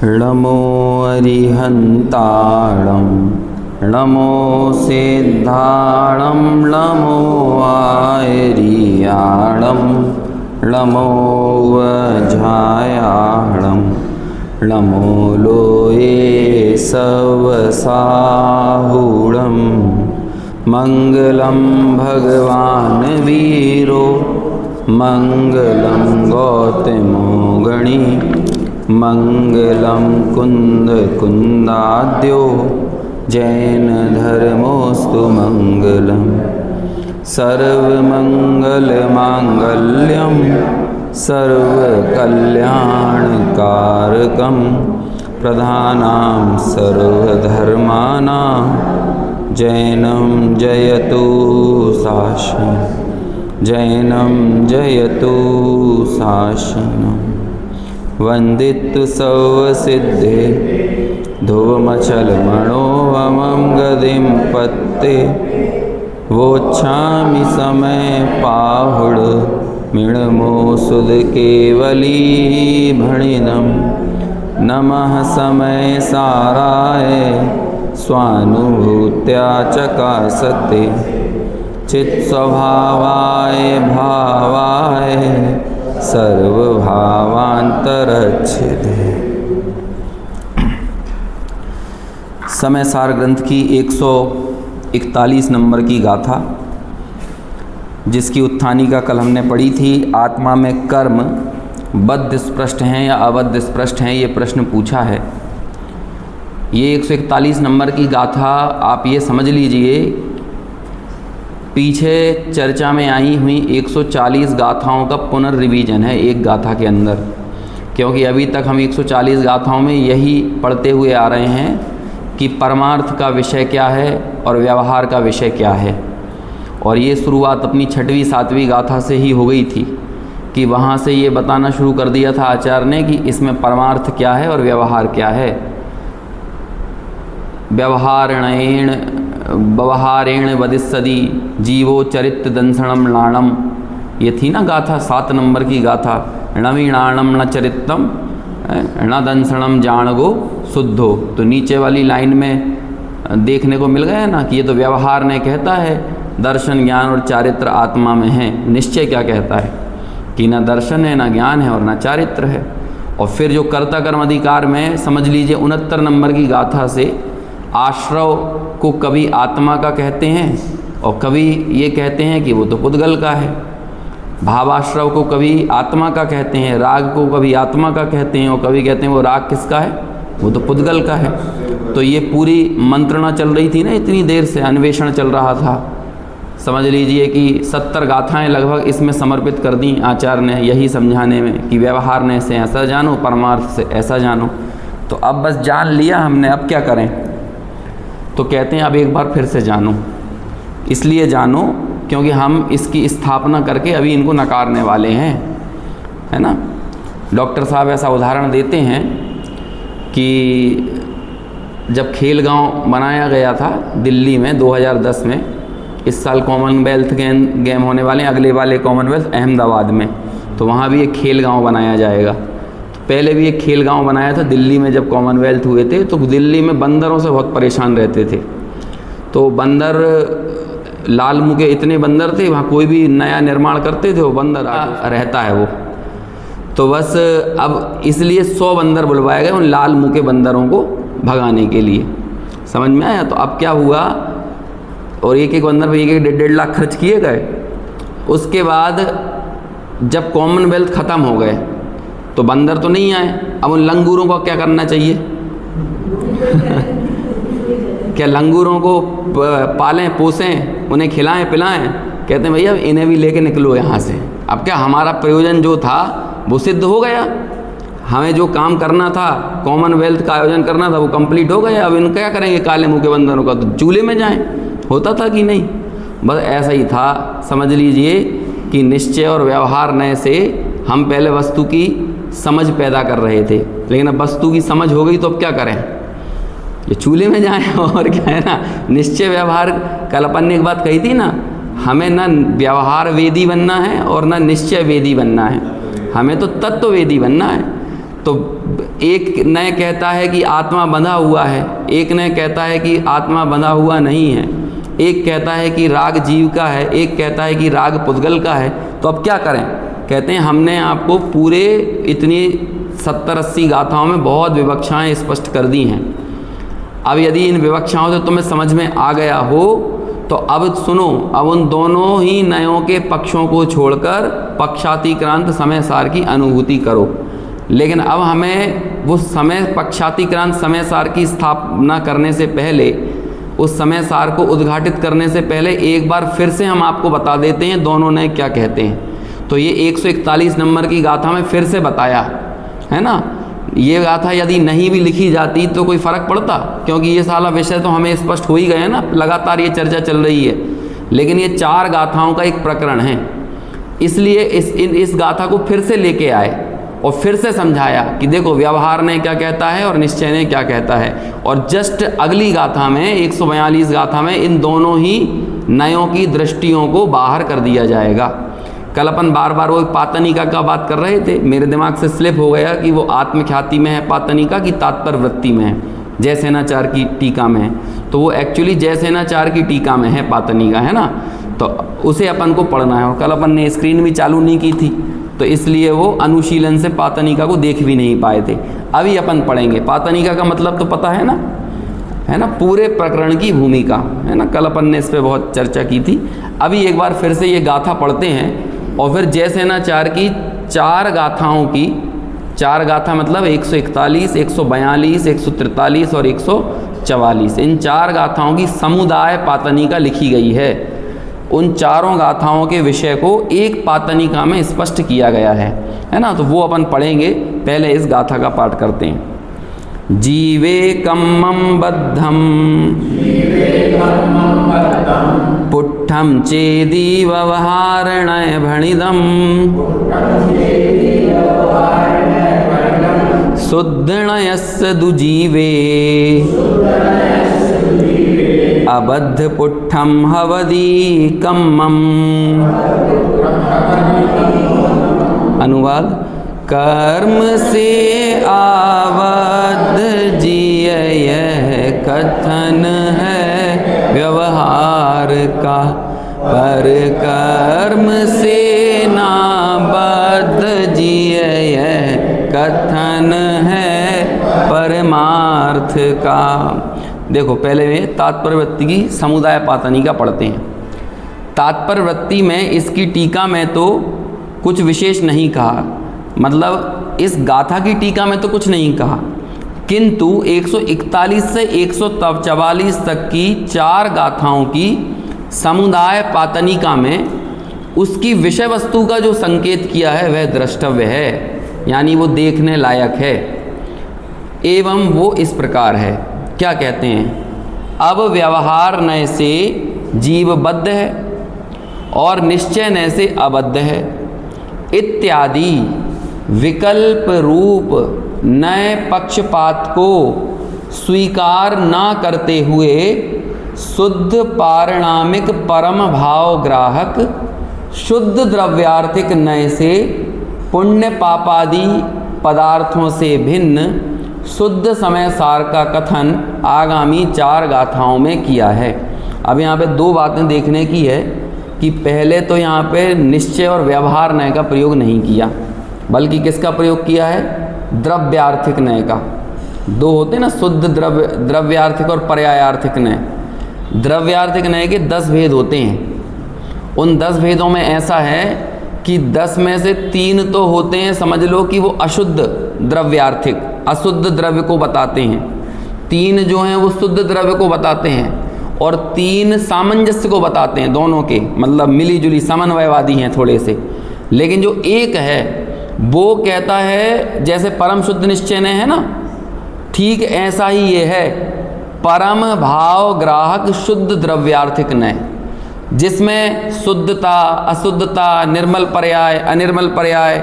नमो अरिहन्ताणं नमो सिद्धाणं नमो आयर्याणं नमो वज्रायाणं नमो लोये सवसाहुणं मङ्गलं भगवान् वीरो मङ्गलं गौतमो गणी मङ्गलं कुन्दकुन्दाद्यो जैनधर्मोऽस्तु मङ्गलं सर्वमङ्गलमाङ्गल्यं सर्वकल्याणकारकं प्रधानां सर्वधर्माणां जैनं जयतु शासनं जैनं जयतु शासनम् वन्दितु सौसिद्धे ध्रुवमचलमणो वमं गदिं पत्ते वोच्छामि समय पाहुड मिणमो सुदकेवली भणिनं नमः समय साराय स्वानुभूत्या चकासते चित्स्वभावाय भावाय सर्वभावांतरच्छेदे। समय सार ग्रंथ की 141 नंबर की गाथा, जिसकी उत्थानिका कल हमने पढ़ी थी। आत्मा में कर्म बद्ध स्पृष्ट हैं या अबद्ध स्पृष्ट हैं, ये प्रश्न पूछा है। ये 141 नंबर की गाथा आप ये समझ लीजिए, पीछे चर्चा में आई हुई 140 गाथाओं का पुनर्रिवीजन है एक गाथा के अंदर, क्योंकि अभी तक हम 140 गाथाओं में यही पढ़ते हुए आ रहे हैं कि परमार्थ का विषय क्या है और व्यवहार का विषय क्या है। और ये शुरुआत अपनी 6वीं 7वीं गाथा से ही हो गई थी कि वहाँ से ये बताना शुरू कर दिया था आचार्य ने कि इसमें परमार्थ क्या है और व्यवहार क्या है। व्यवहारेण वदिष्यति जीवो चरित्र दंसणम लाणम, ये थी ना गाथा 7 नंबर की गाथा। णवीणाणम न चरित्रम न दंसणम जाणगो शुद्धो। तो नीचे वाली लाइन में देखने को मिल गया ना कि ये तो व्यवहार ने कहता है दर्शन ज्ञान और चारित्र आत्मा में है। निश्चय क्या कहता है कि ना दर्शन है, ना ज्ञान है और ना चारित्र है। और फिर जो कर्ता कर्म अधिकार में समझ लीजिए 69 नंबर की गाथा से आश्रव को कभी आत्मा का कहते हैं और कभी ये कहते हैं कि वो तो पुद्गल का है। भावाश्रव को कभी आत्मा का कहते हैं, राग को कभी आत्मा का कहते हैं और कभी कहते हैं वो राग किसका है, वो तो पुद्गल का है। तो ये पूरी मंत्रणा चल रही थी ना, इतनी देर से अन्वेषण चल रहा था। समझ लीजिए कि 70 गाथाएं लगभग इसमें समर्पित कर दी आचार्य ने, यही समझाने में कि व्यवहार ने से ऐसा जानो, परमार्थ से ऐसा जानो। तो अब बस जान लिया हमने, अब क्या करें। तो कहते हैं अब एक बार फिर से जानो। इसलिए जानो क्योंकि हम इसकी स्थापना करके अभी इनको नकारने वाले हैं, है ना। डॉक्टर साहब ऐसा उदाहरण देते हैं कि जब खेल गांव बनाया गया था दिल्ली में 2010 में, इस साल कॉमनवेल्थ गेम होने वाले हैं, अगले वाले कॉमनवेल्थ अहमदाबाद में, तो वहाँ भी एक खेल गांव बनाया जाएगा। पहले भी एक खेल गांव बनाया था दिल्ली में जब कॉमनवेल्थ हुए थे, तो दिल्ली में बंदरों से बहुत परेशान रहते थे। तो बंदर लाल मुँह के इतने बंदर थे, वहाँ कोई भी नया निर्माण करते थे वो बंदर रहता है वो। तो बस अब इसलिए 100 बंदर बुलवाए गए उन लाल मुँह के बंदरों को भगाने के लिए। समझ में आया। तो अब क्या हुआ, और एक एक बंदर पर 1-1 लाख खर्च किए गए। उसके बाद जब कॉमनवेल्थ ख़त्म हो गए तो बंदर तो नहीं आए। अब उन लंगूरों को क्या करना चाहिए क्या लंगूरों को पालें पोसें, उन्हें खिलाएं पिलाएं। कहते हैं भैया इन्हें भी लेके निकलो यहाँ से। अब क्या हमारा प्रयोजन जो था वो सिद्ध हो गया, हमें जो काम करना था कॉमनवेल्थ का आयोजन करना था वो कंप्लीट हो गया। अब इनको क्या करेंगे काले मुँह के बंदरों का, तो चूल्हे में जाएं। होता था कि नहीं, बस ऐसा ही था। समझ लीजिए कि निश्चय और व्यवहार नए से हम पहले वस्तु की समझ पैदा कर रहे थे, लेकिन अब वस्तु की समझ हो गई तो अब क्या करें, ये चूल्हे में जाएं। और क्या है ना, निश्चय व्यवहार, कल अपन ने एक बात कही थी ना, हमें ना व्यवहार वेदी बनना है और ना निश्चय वेदी बनना है, हमें तो तत्व वेदी बनना है। तो एक नय कहता है कि आत्मा बंधा हुआ है, एक नय कहता है कि आत्मा बंधा हुआ नहीं है, एक कहता है कि राग जीव का है, एक कहता है कि राग पुद्गल का है। तो अब क्या करें? कहते हैं हमने आपको पूरे इतनी 70-80 गाथाओं में बहुत विवक्षाएं स्पष्ट कर दी हैं। अब यदि इन विवक्षाओं से तुम्हें समझ में आ गया हो तो अब सुनो, अब उन दोनों ही नयों के पक्षों को छोड़कर पक्षातिक्रांत समय सार की अनुभूति करो। लेकिन अब हमें वो पक्षातिक्रांत समय सार की स्थापना करने से पहले, उस समय सार को उद्घाटित करने से पहले एक बार फिर से हम आपको बता देते हैं दोनों नय क्या कहते हैं। तो ये 141 नंबर की गाथा में फिर से बताया है ना। ये गाथा यदि नहीं भी लिखी जाती तो कोई फ़र्क पड़ता, क्योंकि ये सारा विषय तो हमें स्पष्ट हो ही गए ना, लगातार ये चर्चा चल रही है। लेकिन ये 4 गाथाओं का एक प्रकरण है, इसलिए इस गाथा को फिर से लेके आए और फिर से समझाया कि देखो व्यवहार ने क्या कहता है और निश्चय ने क्या कहता है। और जस्ट अगली गाथा में 142 गाथा में इन दोनों ही नयों की दृष्टियों को बाहर कर दिया जाएगा। कल अपन बार बार वो पातनिका का बात कर रहे थे, मेरे दिमाग से स्लिप हो गया कि वो आत्मख्याति में है पातनिका की तात्पर्य वृत्ति में है, जयसेनाचार की टीका में है। तो वो एक्चुअली जयसेनाचार की टीका में है पातनिका, है ना। तो उसे अपन को पढ़ना है। और कल अपन ने स्क्रीन भी चालू नहीं की थी, तो इसलिए वो अनुशीलन से पातनिका को देख भी नहीं पाए थे। अभी अपन पढ़ेंगे। पातनिका का मतलब तो पता है ना, पूरे प्रकरण की भूमिका, है ना। कल अपन ने इस पर बहुत चर्चा की थी। अभी एक बार फिर से ये गाथा पढ़ते हैं और फिर जयसेनाचार की 4 गाथाओं की, 4 गाथा मतलब 141, 142, 143 और 144, इन 4 गाथाओं की समुदाय पातनिका लिखी गई है। उन चारों गाथाओं के विषय को एक पातनिका में स्पष्ट किया गया है ना। तो वो अपन पढ़ेंगे। पहले इस गाथा का पाठ करते हैं। जीवे कम्मं बद्धं पुट्ठं चेदी व्यवहारणय भणिदं शुद्धणयस्य दुजीवे अबद्ध पुट्ठं हवदी कम्मम्। अनुवाद: कर्म से आबद्ध जिय यह कथन है व्यवहार का, पर कर्म से नाबद्ध जिय यह कथन है परमार्थ का। देखो, पहले में तात्पर्य वृत्ति की समुदाय पातनिका पढ़ते हैं। तात्पर्य वृत्ति में इसकी टीका में तो कुछ विशेष नहीं कहा, मतलब इस गाथा की टीका में तो कुछ नहीं कहा, किंतु 141 से 144 तक की 4 गाथाओं की समुदाय पातनिका में उसकी विषय वस्तु का जो संकेत किया है वह द्रष्टव्य है, यानी वो देखने लायक है। एवं वो इस प्रकार है, क्या कहते हैं? अब व्यवहार नय से जीवबद्ध है और निश्चय नय से अबद्ध है इत्यादि विकल्प रूप नए पक्षपात को स्वीकार ना करते हुए शुद्ध पारिणामिक परम भाव ग्राहक शुद्ध द्रव्यार्थिक नय से पुण्य पापादि पदार्थों से भिन्न शुद्ध समय सार का कथन आगामी 4 गाथाओं में किया है। अब यहाँ पे 2 बातें देखने की है कि पहले तो यहाँ पे निश्चय और व्यवहार नय का प्रयोग नहीं किया, बल्कि किसका प्रयोग किया है? द्रव्यार्थिक नय का। 2 होते हैं ना, शुद्ध द्रव्यार्थिक और पर्यायार्थिक नय। द्रव्यार्थिक नय के 10 भेद होते हैं। उन 10 भेदों में ऐसा है कि 10 में से 3 तो होते हैं, समझ लो कि वो अशुद्ध द्रव्यार्थिक, अशुद्ध द्रव्य को बताते हैं। 3 जो हैं वो शुद्ध द्रव्य को बताते हैं और 3 सामंजस्य को बताते हैं, दोनों के मतलब मिली जुली समन्वयवादी हैं थोड़े से। लेकिन जो एक है वो कहता है जैसे परम शुद्ध निश्चय ने है ना, ठीक ऐसा ही ये है परम भाव ग्राहक शुद्ध द्रव्यार्थिक नय, जिसमें शुद्धता, अशुद्धता, निर्मल पर्याय, अनिर्मल पर्याय,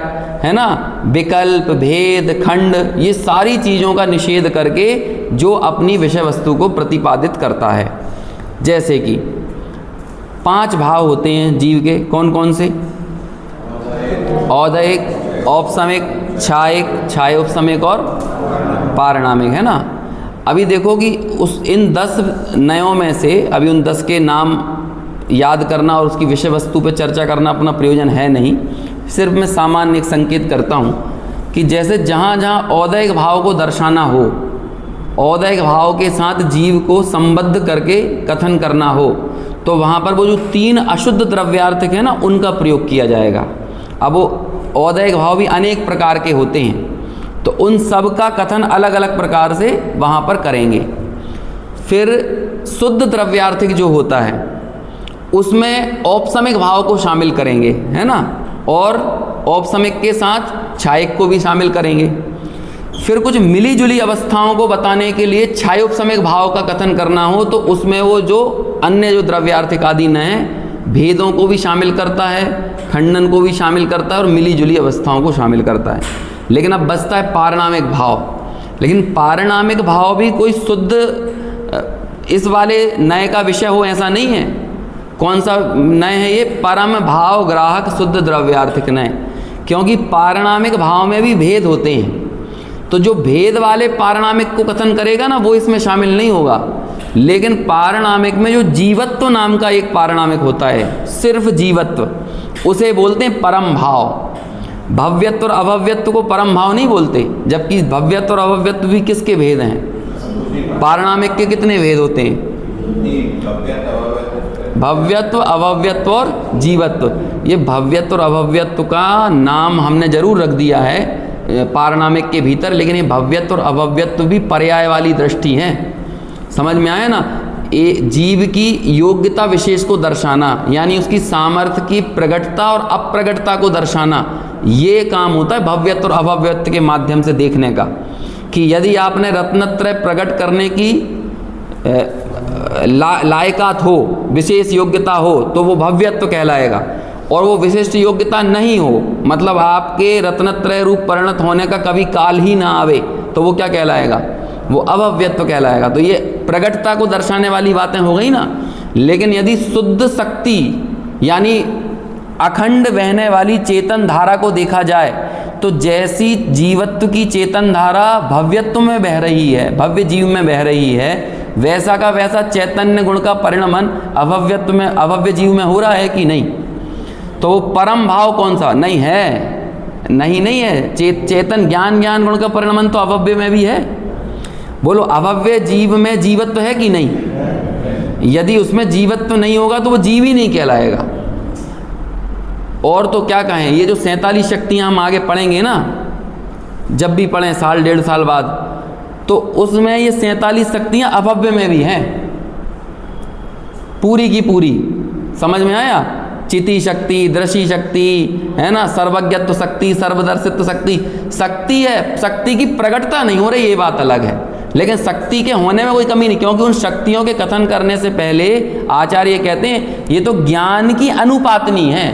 है ना, विकल्प, भेद, खंड, ये सारी चीज़ों का निषेध करके जो अपनी विषय वस्तु को प्रतिपादित करता है। जैसे कि 5 भाव होते हैं जीव के, कौन कौन से? औदैहिक, औपसमिक, छाय उपसमयक और पारिणामिक, है ना। अभी देखो कि इन 10 नयों में से अभी उन 10 के नाम याद करना और उसकी विषय वस्तु पर चर्चा करना अपना प्रयोजन है नहीं। सिर्फ मैं सामान्य एक संकेत करता हूँ कि जैसे जहाँ जहाँ औदैहिक भाव को दर्शाना हो, औदैहिक भाव के साथ जीव को संबद्ध करके कथन करना हो, तो वहाँ पर वो जो 3 अशुद्ध द्रव्यार्थक हैं ना, उनका प्रयोग किया जाएगा। अब वो औदैहिक भाव भी अनेक प्रकार के होते हैं, तो उन सब का कथन अलग अलग प्रकार से वहाँ पर करेंगे। फिर शुद्ध द्रव्यार्थिक जो होता है उसमें औपसमिक भाव को शामिल करेंगे, है ना, और औपसमिक के साथ छायक को भी शामिल करेंगे। फिर कुछ मिली जुली अवस्थाओं को बताने के लिए छायोपसमिक भाव का कथन करना हो तो उसमें वो जो अन्य जो द्रव्यार्थिक आदि न हैं, भेदों को भी शामिल करता है, खंडन को भी शामिल करता है और मिली जुली अवस्थाओं को शामिल करता है। लेकिन अब बचता है पारिणामिक भाव। लेकिन पारिणामिक भाव भी कोई शुद्ध इस वाले नय का विषय हो ऐसा नहीं है। कौन सा नय है ये? परम भाव ग्राहक शुद्ध द्रव्यार्थिक नय। क्योंकि पारिणामिक भाव में भी भेद होते हैं, तो जो भेद वाले पारिणामिक को कथन करेगा ना वो इसमें शामिल नहीं होगा। लेकिन पारिणामिक में जो जीवत्व नाम का एक पारिणामिक होता है, सिर्फ जीवत्व, उसे बोलते हैं परम भाव। भव्यत्व और अभव्यत्व को परम भाव नहीं बोलते, जबकि भव्यत्व और अभव्यत्व भी किसके भेद हैं? पारिणामिक के कितने भेद होते हैं? भव्यत्व, अभव्यत्व और जीवत्व। ये भव्यत्व और अभव्यत्व का नाम हमने जरूर रख दिया है पारिणामिक के भीतर, लेकिन ये भव्यत्व और अभव्यत्व भी पर्याय वाली दृष्टि है। समझ में आया ना? ये जीव की योग्यता विशेष को दर्शाना, यानी उसकी सामर्थ्य की प्रगटता और अप्रगटता को दर्शाना, ये काम होता है भव्यत्व और अभव्यत्व के माध्यम से देखने का। कि यदि आपने रत्नत्रय प्रकट करने की लायकात हो, विशेष योग्यता हो, तो वो भव्यत्व कहलाएगा। और वो विशिष्ट योग्यता नहीं हो, मतलब आपके रत्नत्रय रूप परिणत होने का कभी काल ही ना आवे, तो वो क्या कहलाएगा? वो अभव्यत्व कहलाएगा। तो ये प्रगटता को दर्शाने वाली बातें हो गई ना। लेकिन यदि शुद्ध शक्ति यानी अखंड बहने वाली चेतन धारा को देखा जाए, तो जैसी जीवत्व की चेतन धारा भव्यत्व में बह रही है, भव्य जीव में बह रही है, वैसा का वैसा चैतन्य गुण का परिणमन अभव्यत्व में, अभव्य जीव में हो रहा है कि नहीं? तो वो परम भाव कौन सा? नहीं है, नहीं है। चेतन ज्ञान गुण का परिणमन तो अभव्य में भी है। बोलो, अभव्य जीव में जीवत्व है कि नहीं? यदि उसमें जीवत्व नहीं होगा तो वो जीव ही नहीं कहलाएगा। और तो क्या कहें, ये जो 47 शक्तियां हम आगे पढ़ेंगे ना, जब भी पढ़ें साल 1.5 साल बाद, तो उसमें ये 47 शक्तियां अभव्य में भी हैं, पूरी की पूरी। समझ में आया? चिति शक्ति, दृषि शक्ति, है ना, सर्वज्ञत्व शक्ति, सर्वदर्शित्व शक्ति। शक्ति है, शक्ति की प्रगटता नहीं हो रही, ये बात अलग है, लेकिन शक्ति के होने में कोई कमी नहीं। क्योंकि उन शक्तियों के कथन करने से पहले आचार्य कहते हैं ये तो ज्ञान की अनुपातनी है।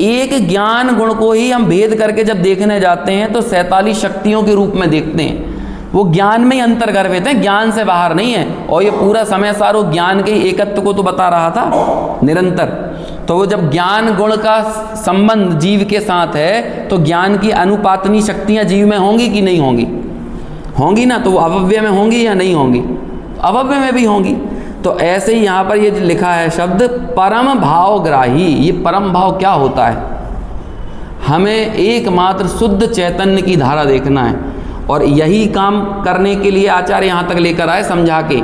एक ज्ञान गुण को ही हम भेद करके जब देखने जाते हैं तो 47 शक्तियों के रूप में देखते हैं। वो ज्ञान में ही अंतर कर देते हैं, ज्ञान से बाहर नहीं है। और ये पूरा समय सारो ज्ञान के एकत्व को तो बता रहा था निरंतर। तो वो जब ज्ञान गुण का संबंध जीव के साथ है, तो ज्ञान की अनुपातनी शक्तियां जीव में होंगी कि नहीं होंगी? होंगी ना। तो वो अभव्य में होंगी या नहीं होंगी? अभव्य में भी होंगी। तो ऐसे ही यहाँ पर ये लिखा है शब्द परम भावग्राही। ये परम भाव क्या होता है? हमें एकमात्र शुद्ध चैतन्य की धारा देखना है, और यही काम करने के लिए आचार्य यहाँ तक लेकर आए समझा के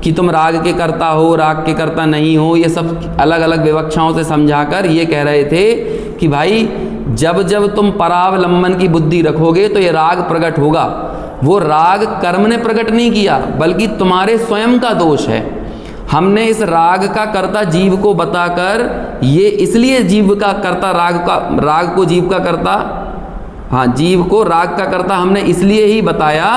कि तुम राग के कर्ता हो, राग के कर्ता नहीं हो। ये सब अलग अलग विवक्षाओं से समझाकर ये कह रहे थे कि भाई जब जब तुम परावलंबन की बुद्धि रखोगे तो ये राग प्रकट होगा। वो राग कर्म ने प्रकट नहीं किया, बल्कि तुम्हारे स्वयं का दोष है। हमने इस राग का कर्ता जीव को बताकर, ये इसलिए जीव का कर्ता राग को जीव का कर्ता, हाँ, जीव को राग का कर्ता हमने इसलिए ही बताया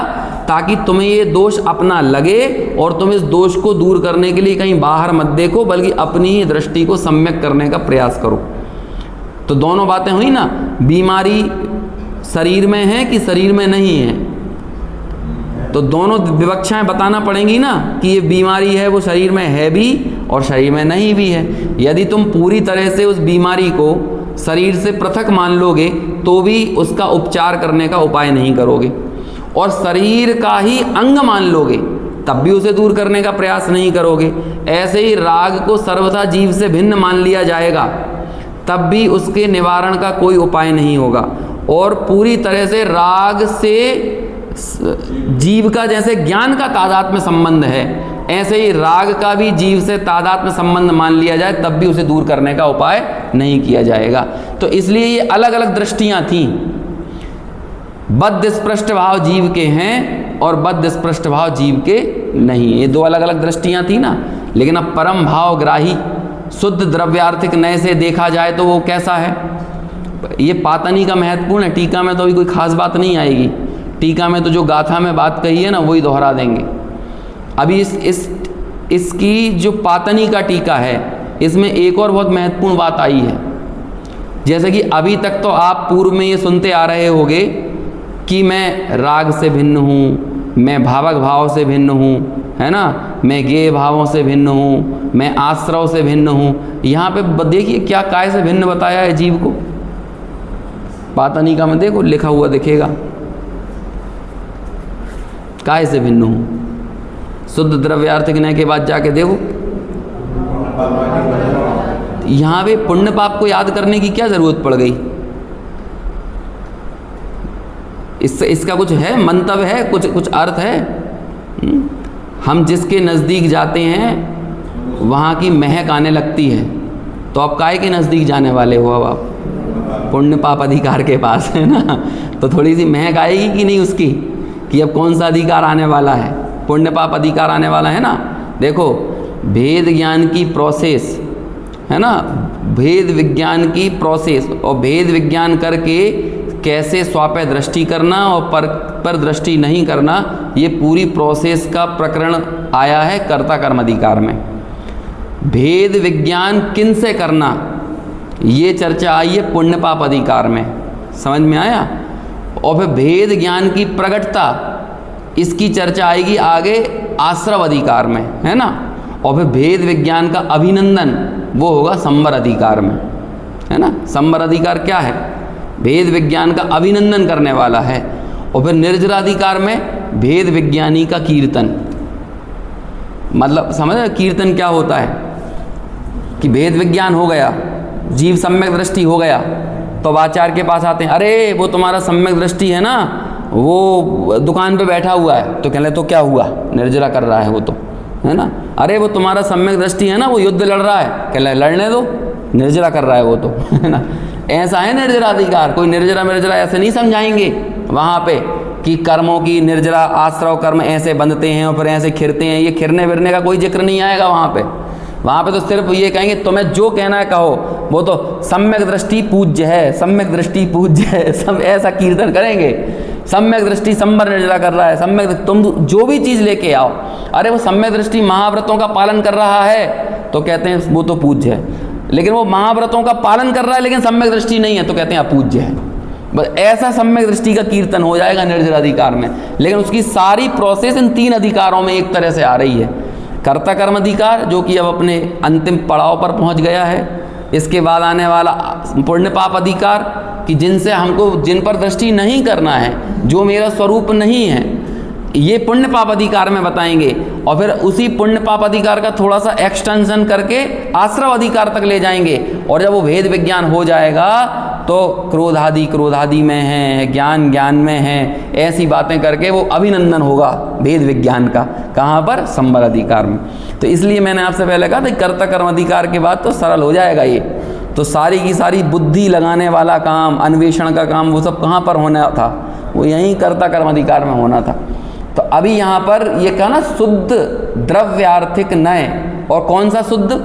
ताकि तुम्हें ये दोष अपना लगे और तुम इस दोष को दूर करने के लिए कहीं बाहर मत देखो, बल्कि अपनी ही दृष्टि को सम्यक करने का प्रयास करो। तो दोनों बातें हुई ना। बीमारी शरीर में है कि शरीर में नहीं है, तो दोनों विवक्षाएं बताना पड़ेंगी ना कि ये बीमारी है, वो शरीर में है भी और शरीर में नहीं भी है। यदि तुम पूरी तरह से उस बीमारी को शरीर से पृथक मान लोगे तो भी उसका उपचार करने का उपाय नहीं करोगे, और शरीर का ही अंग मान लोगे तब भी उसे दूर करने का प्रयास नहीं करोगे। ऐसे ही राग को सर्वथा जीव से भिन्न मान लिया जाएगा तब भी उसके निवारण का कोई उपाय नहीं होगा। और पूरी तरह से राग से जीव का जैसे ज्ञान का तादात्म्य संबंध है, ऐसे ही राग का भी जीव से तादात्म्य संबंध मान लिया जाए तब भी उसे दूर करने का उपाय नहीं किया जाएगा। तो इसलिए ये अलग अलग दृष्टियां थीं। बद्ध स्पृष्ट भाव जीव के हैं और बद्ध स्पृष्ट भाव जीव के नहीं, ये दो अलग अलग दृष्टियां थी ना। लेकिन अब परम भाव ग्राही शुद्ध द्रव्यार्थिक नय से देखा जाए तो वो कैसा है, ये पातनी का महत्वपूर्ण है। टीका में तो अभी कोई खास बात नहीं आएगी, टीका में तो जो गाथा में बात कही है ना वही दोहरा देंगे। अभी इसकी जो पातनी का टीका है इसमें एक और बहुत महत्वपूर्ण बात आई है। जैसे कि अभी तक तो आप पूर्व में ये सुनते आ रहे होंगे कि मैं राग से भिन्न हूँ, मैं भावक भाव से भिन्न हूँ, है ना, मैं गेय भावों से भिन्न हूँ, मैं आश्रव से भिन्न हूँ। यहाँ पे देखिए क्या काय से भिन्न बताया है जीव को, पातनिका में देखो लिखा हुआ दिखेगा, काय से भिन्न हूँ। शुद्ध द्रव्यार्थिक नय के बाद जाके देखो, यहाँ पे पुण्य पाप को याद करने की क्या जरूरत पड़ गई। इसका कुछ है मंतव्य है, कुछ अर्थ है। हम जिसके नज़दीक जाते हैं वहाँ की महक आने लगती है, तो आप काय के नज़दीक जाने वाले हो, अब आप पुण्य पाप अधिकार के पास है ना, तो थोड़ी सी महक आएगी कि नहीं उसकी, कि अब कौन सा अधिकार आने वाला है, पुण्य पाप अधिकार आने वाला है ना। देखो भेद ज्ञान की प्रोसेस है ना, भेद विज्ञान की प्रोसेस, और भेद विज्ञान करके कैसे स्वापय दृष्टि करना और पर दृष्टि नहीं करना, ये पूरी प्रोसेस का प्रकरण आया है कर्ता कर्म अधिकार में। भेद विज्ञान किन से करना ये चर्चा आई है पुण्य पाप अधिकार में, समझ में आया। और फिर भेद ज्ञान की प्रगटता इसकी चर्चा आएगी आगे आश्रव अधिकार में, है ना। और फिर भेद विज्ञान का अभिनंदन वो होगा संवर अधिकार में, है ना। संवर अधिकार क्या है, भेद विज्ञान का अभिनंदन करने वाला है। और फिर निर्जराधिकार में भेद विज्ञानी का कीर्तन, मतलब समझ रहे कीर्तन क्या होता है, कि भेद विज्ञान हो गया, जीव सम्यक दृष्टि हो गया, तो आचार्य के पास आते हैं, अरे वो तुम्हारा सम्यक दृष्टि है ना, वो दुकान पे बैठा हुआ है, तो कहले तो क्या हुआ, निर्जरा कर रहा है वो तो, है ना। अरे वो तुम्हारा सम्यक दृष्टि है ना, वो युद्ध लड़ रहा है, कहले लड़ने दो, निर्जरा कर रहा है वो तो, है ना। ऐसा है निर्जराधिकार, कोई निर्जरा मिर्जरा ऐसे नहीं समझाएंगे वहाँ पे कि कर्मों की निर्जरा आश्रव कर्म ऐसे बंधते हैं और फिर ऐसे खिरते हैं, ये खिरने विरने का कोई जिक्र नहीं आएगा वहाँ पे। वहाँ पे तो सिर्फ ये कहेंगे तुम्हें जो कहना है कहो, वो तो सम्यक दृष्टि पूज्य है, सम्यक दृष्टि पूज्य है, सब ऐसा कीर्तन करेंगे। सम्यक दृष्टि संबर निर्जरा कर रहा है, सम्यक तुम जो भी चीज़ लेके आओ, अरे वो सम्यक दृष्टि महाव्रतों का पालन कर रहा है तो कहते हैं वो तो पूज्य है, लेकिन वो महाव्रतों का पालन कर रहा है लेकिन सम्यक दृष्टि नहीं है तो कहते हैं अपूज्य है। बस ऐसा सम्यक दृष्टि का कीर्तन हो जाएगा निर्जर अधिकार में। लेकिन उसकी सारी प्रोसेस इन तीन अधिकारों में एक तरह से आ रही है। कर्ता कर्म अधिकार जो कि अब अपने अंतिम पड़ाव पर पहुंच गया है, इसके बाद आने वाला पुण्य पाप अधिकार कि जिनसे हमको, जिन पर दृष्टि नहीं करना है, जो मेरा स्वरूप नहीं है, ये पुण्य पाप अधिकार में बताएंगे। और फिर उसी पुण्य पाप अधिकार का थोड़ा सा एक्सटेंशन करके आश्रव अधिकार तक ले जाएंगे। और जब वो भेद विज्ञान हो जाएगा तो क्रोधादि में है, ज्ञान ज्ञान में है, ऐसी बातें करके वो अभिनंदन होगा भेद विज्ञान का। कहाँ पर, संवर अधिकार में। तो इसलिए मैंने आपसे पहले कहा था कर्ता कर्म अधिकार के बाद तो सरल हो जाएगा ये। तो सारी की सारी बुद्धि लगाने वाला काम, अन्वेषण का काम, वो सब कहाँ पर होना था, वो यहीं कर्ता कर्म अधिकार में होना था। तो अभी यहाँ पर ये कहा ना शुद्ध द्रव्यार्थिक नय, और कौन सा शुद्ध,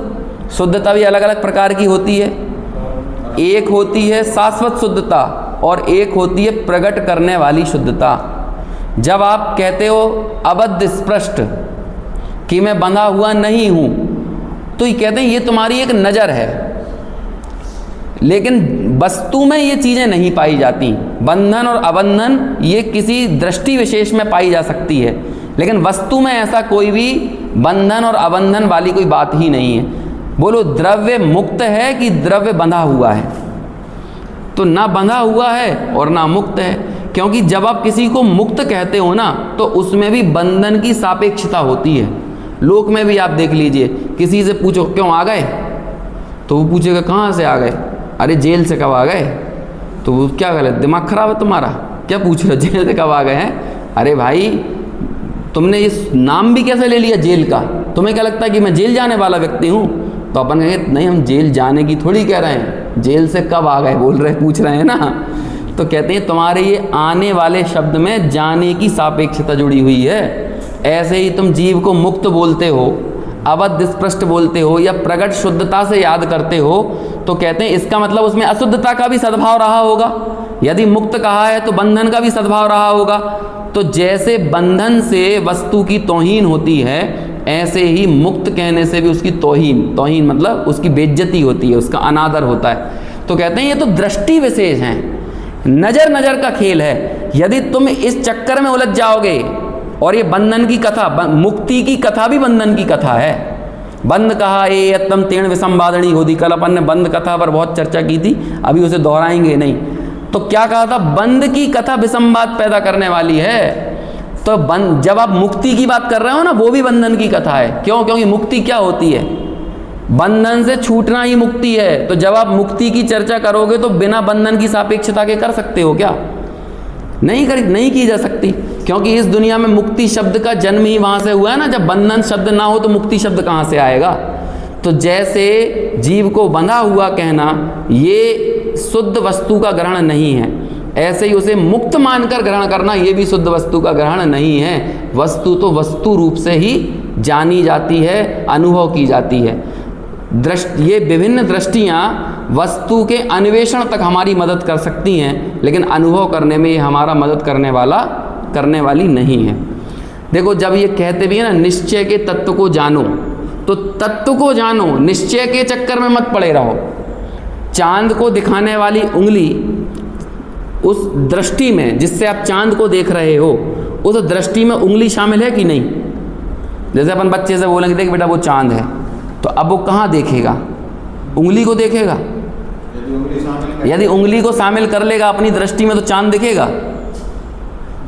शुद्धता भी अलग अलग प्रकार की होती है। एक होती है शाश्वत शुद्धता और एक होती है प्रकट करने वाली शुद्धता। जब आप कहते हो अबद्ध स्पृष्ट कि मैं बंधा हुआ नहीं हूँ, तो ये कहते हैं ये तुम्हारी एक नज़र है, लेकिन वस्तु में ये चीज़ें नहीं पाई जाती। बंधन और अबंधन ये किसी दृष्टि विशेष में पाई जा सकती है, लेकिन वस्तु में ऐसा कोई भी बंधन और अबंधन वाली कोई बात ही नहीं है। बोलो द्रव्य मुक्त है कि द्रव्य बंधा हुआ है? तो ना बंधा हुआ है और ना मुक्त है, क्योंकि जब आप किसी को मुक्त कहते हो ना तो उसमें भी बंधन की सापेक्षता होती है। लोक में भी आप देख लीजिए, किसी से पूछो क्यों आ गए, तो वो पूछेगा कहाँ से आ गए, अरे जेल से कब आ गए, तो वो क्या गलत, दिमाग खराब है तुम्हारा, क्या पूछ रहे हो जेल से कब आ गए हैं, अरे भाई तुमने इस नाम भी कैसे ले लिया जेल का, तुम्हें क्या लगता है कि मैं जेल जाने वाला व्यक्ति हूँ। तो अपन कहेंगे नहीं, हम जेल जाने की थोड़ी कह रहे हैं, जेल से कब आ गए बोल रहे, पूछ रहे हैं ना। तो कहते हैं तुम्हारे ये आने वाले शब्द में जाने की सापेक्षता जुड़ी हुई है। ऐसे ही तुम जीव को मुक्त बोलते हो, अबद्ध स्पष्ट बोलते हो या प्रगट शुद्धता से याद करते हो, तो कहते हैं इसका मतलब उसमें अशुद्धता का भी सद्भाव रहा होगा। यदि मुक्त कहा है तो बंधन का भी सद्भाव रहा होगा। तो जैसे बंधन से वस्तु की तौहीन होती है, ऐसे ही मुक्त कहने से भी उसकी तौहीन मतलब उसकी बेइज्जती होती है, उसका अनादर होता है। तो कहते हैं ये तो दृष्टि विशेष हैं, नज़र का खेल है। यदि तुम इस चक्कर में उलझ जाओगे, और ये बंधन की कथा, मुक्ति की कथा भी बंधन की कथा है। बंद कहा ये यत्तम तेण विसंवादनी होती, कल अपन ने बंद कथा पर बहुत चर्चा की थी, अभी उसे दोहराएंगे नहीं। तो क्या कहा था, बंद की कथा विसंवाद पैदा करने वाली है। तो बंद, जब आप मुक्ति की बात कर रहे हो ना, वो भी बंधन की कथा है। क्यों? क्योंकि मुक्ति क्या होती है, बंधन से छूटना ही मुक्ति है। तो जब आप मुक्ति की चर्चा करोगे तो बिना बंधन की सापेक्षता के कर सकते हो क्या? नहीं की जा सकती, क्योंकि इस दुनिया में मुक्ति शब्द का जन्म ही वहाँ से हुआ है ना। जब बंधन शब्द ना हो तो मुक्ति शब्द कहाँ से आएगा? तो जैसे जीव को बंधा हुआ कहना ये शुद्ध वस्तु का ग्रहण नहीं है, ऐसे ही उसे मुक्त मानकर ग्रहण करना ये भी शुद्ध वस्तु का ग्रहण नहीं है। वस्तु तो वस्तु रूप से ही जानी जाती है, अनुभव की जाती है। ये विभिन्न दृष्टियाँ वस्तु के अन्वेषण तक हमारी मदद कर सकती हैं, लेकिन अनुभव करने में ये हमारा मदद करने वाली नहीं है। देखो, जब ये कहते भी है ना निश्चय के तत्व को जानो, तो तत्व को जानो, निश्चय के चक्कर में मत पड़े रहो। चांद को दिखाने वाली उंगली उस दृष्टि में जिससे आप चांद को देख रहे हो, उस दृष्टि में उंगली शामिल है कि नहीं? जैसे अपन बच्चे से बोलेंगे देख बेटा वो चांद है, तो अब वो कहाँ देखेगा? उंगली को देखेगा। यदि उंगली को शामिल कर लेगा अपनी दृष्टि में तो चांद दिखेगा।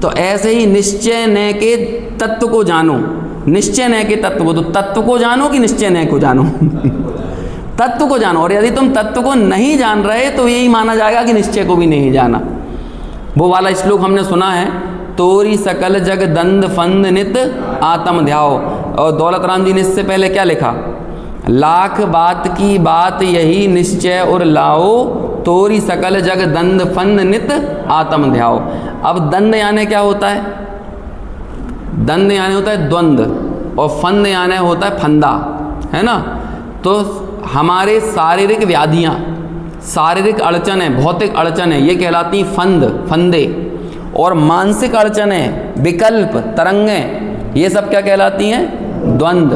तो ऐसे ही निश्चय न के तत्व को जानो, निश्चय न के तत्व को, तो तत्व को जानो कि निश्चय न को जानो? तत्व को जानो। और यदि तुम तत्व को नहीं जान रहे तो यही माना जाएगा कि निश्चय को भी नहीं जाना। वो वाला श्लोक हमने सुना है, तोरी सकल जग दंद फंद नित आत्म ध्याओ। और दौलत राम जी ने इससे पहले क्या लिखा, लाख बात की बात यही निश्चय और लाओ, तोरी सकल जग दंद फंद नित आत्म ध्याओ। अब दंड यानी क्या होता है? दंड यानी होता है द्वंद, और फंद यानी होता है फंदा, है ना। तो हमारे शारीरिक व्याधियाँ, शारीरिक अड़चनें, भौतिक अड़चनें, ये कहलाती फंदे। और मानसिक अड़चनें, विकल्प, तरंगें, ये सब क्या कहलाती हैं? द्वंद।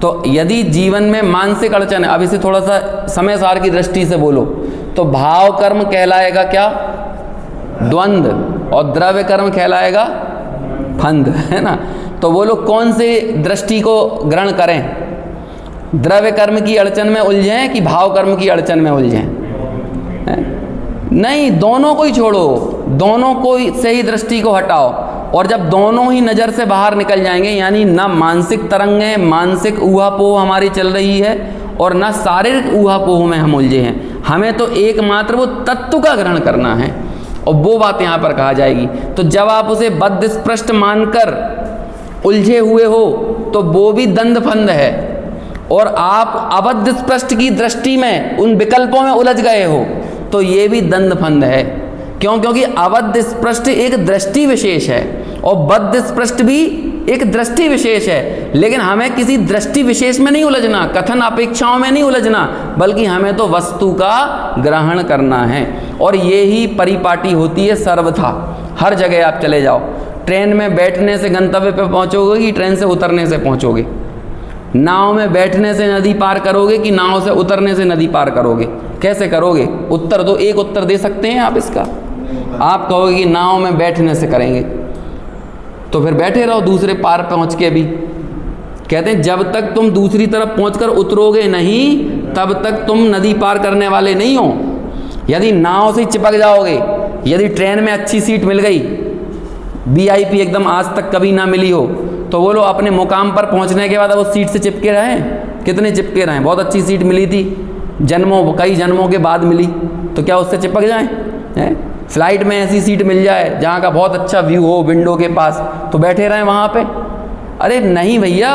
तो यदि जीवन में मानसिक अड़चन है, अब इसे थोड़ा सा समय सार की दृष्टि से बोलो, तो भाव कर्म कहलाएगा क्या? द्वंद। और द्रव्य कर्म कहलाएगा फंद, है ना। तो बोलो कौन से दृष्टि को ग्रहण करें? द्रव्य कर्म की अड़चन में उलझें कि भाव कर्म की अड़चन में उलझें? नहीं, दोनों को ही छोड़ो, दोनों को से ही दृष्टि को हटाओ। और जब दोनों ही नज़र से बाहर निकल जाएंगे, यानी ना मानसिक तरंगें, मानसिक ऊहापोह हमारी चल रही है, और ना शारीरिक ऊहापोह में हम उलझे हैं, हमें तो एकमात्र वो तत्व का ग्रहण करना है, और वो बात यहाँ पर कहा जाएगी। तो जब आप उसे बद्ध स्पष्ट मानकर उलझे हुए हो तो वो भी दंड फंद है, और आप अबद्ध स्पष्ट की दृष्टि में उन विकल्पों में उलझ गए हो तो ये भी दंड फंद है। क्यों? क्योंकि अबद्ध स्पष्ट एक दृष्टि विशेष है और बद्ध स्पष्ट भी एक दृष्टि विशेष है, लेकिन हमें किसी दृष्टि विशेष में नहीं उलझना, कथन अपेक्षाओं में नहीं उलझना, बल्कि हमें तो वस्तु का ग्रहण करना है। और ये ही परिपाटी होती है सर्वथा। हर जगह आप चले जाओ, ट्रेन में बैठने से गंतव्य पे पहुंचोगे कि ट्रेन से उतरने से पहुंचोगे? नाव में बैठने से नदी पार करोगे कि नाव से उतरने से नदी पार करोगे? कैसे करोगे? उत्तर दो, एक उत्तर दे सकते हैं आप इसका। आप कहोगे कि नाव में बैठने से करेंगे, तो फिर बैठे रहो दूसरे पार पहुंच के भी। कहते हैं जब तक तुम दूसरी तरफ पहुंचकर उतरोगे नहीं, तब तक तुम नदी पार करने वाले नहीं हो। यदि नाव से चिपक जाओगे, यदि ट्रेन में अच्छी सीट मिल गई, VIP एकदम आज तक कभी ना मिली हो, तो वो लोग अपने मुकाम पर पहुंचने के बाद अब उस सीट से चिपके रहें? कितने चिपके रहें? बहुत अच्छी सीट मिली थी, कई जन्मों के बाद मिली, तो क्या उससे चिपक जाएं? फ्लाइट में ऐसी सीट मिल जाए जहाँ का बहुत अच्छा व्यू हो विंडो के पास, तो बैठे रहें वहाँ पे? अरे नहीं भैया,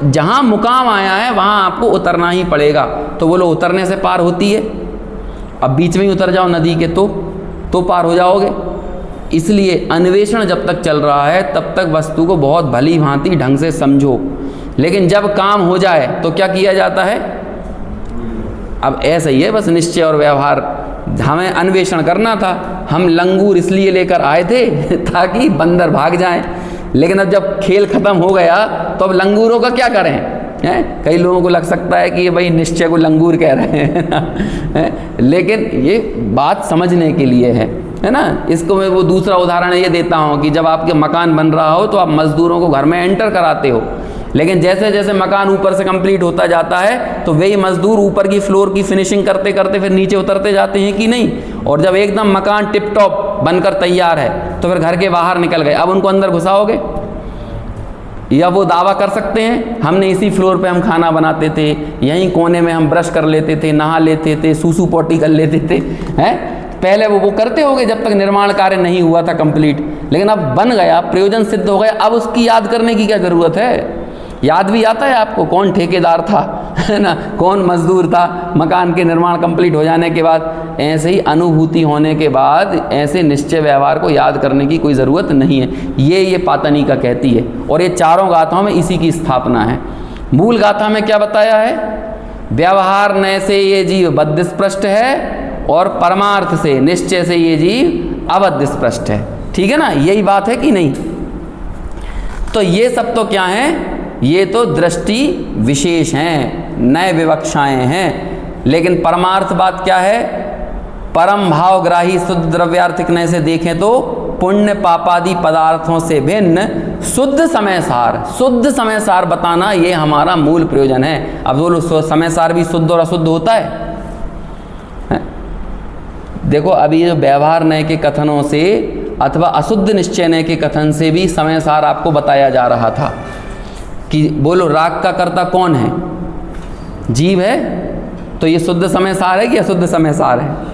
जहाँ मुकाम आया है वहाँ आपको उतरना ही पड़ेगा। तो वो लोग उतरने से पार होती है, अब बीच में ही उतर जाओ नदी के तो पार हो जाओगे। इसलिए अन्वेषण जब तक चल रहा है तब तक वस्तु को बहुत भली भांति ढंग से समझो, लेकिन जब काम हो जाए तो क्या किया जाता है? अब ऐसा ही है बस निश्चय और व्यवहार। हमें अन्वेषण करना था, हम लंगूर इसलिए लेकर आए थे ताकि बंदर भाग जाएं, लेकिन अब जब खेल खत्म हो गया तो अब लंगूरों का क्या करें? कई लोगों को लग सकता है कि ये भाई निश्चय को लंगूर कह रहे हैं लेकिन ये बात समझने के लिए है ना। इसको मैं वो दूसरा उदाहरण ये देता हूँ कि जब आपके मकान बन रहा हो तो आप मजदूरों को घर में एंटर कराते हो, लेकिन जैसे जैसे मकान ऊपर से कंप्लीट होता जाता है तो वही मजदूर ऊपर की फ्लोर की फिनिशिंग करते करते फिर नीचे उतरते जाते हैं कि नहीं। और जब एकदम मकान टिप टॉप बनकर तैयार है तो फिर घर के बाहर निकल गए, अब उनको अंदर घुसाओगे? या वो दावा कर सकते हैं हमने इसी फ्लोर पे हम खाना बनाते थे, यहीं कोने में हम ब्रश कर लेते थे, नहा लेते थे, सूसू पोटी कर लेते थे, हैं? पहले वो करते होंगे जब तक निर्माण कार्य नहीं हुआ था कंप्लीट, लेकिन अब बन गया, प्रयोजन सिद्ध हो गया, अब उसकी याद करने की क्या ज़रूरत है? याद भी आता है आपको कौन ठेकेदार था, है ना, कौन मजदूर था मकान के निर्माण कंप्लीट हो जाने के बाद। ऐसे ही अनुभूति होने के बाद ऐसे निश्चय व्यवहार को याद करने की कोई ज़रूरत नहीं है। ये पातनिका कहती है, और ये चारों गाथाओं में इसी की स्थापना है। मूल गाथा में क्या बताया है? व्यवहार नय से ये जीव बद्ध स्पृष्ट है और परमार्थ से निश्चय से ये जीव अबद्ध स्पृष्ट है। ठीक है ना, यही बात है कि नहीं? तो ये सब तो क्या है? ये तो दृष्टि विशेष हैं, नए विवक्षाएं हैं, लेकिन परमार्थ बात क्या है? परम भावग्राही शुद्ध द्रव्यार्थिक नय से देखें तो पुण्य पापादि पदार्थों से भिन्न शुद्ध समय सार बताना ये हमारा मूल प्रयोजन है। अब बोलो समय सार भी शुद्ध और अशुद्ध होता है? देखो अभी जो व्यवहार नय के कथनों से अथवा अशुद्ध निश्चय नय के कथन से भी समय सार आपको बताया जा रहा था कि बोलो राग का कर्ता कौन है? जीव है। तो ये शुद्ध समय सार है कि अशुद्ध समय सार है?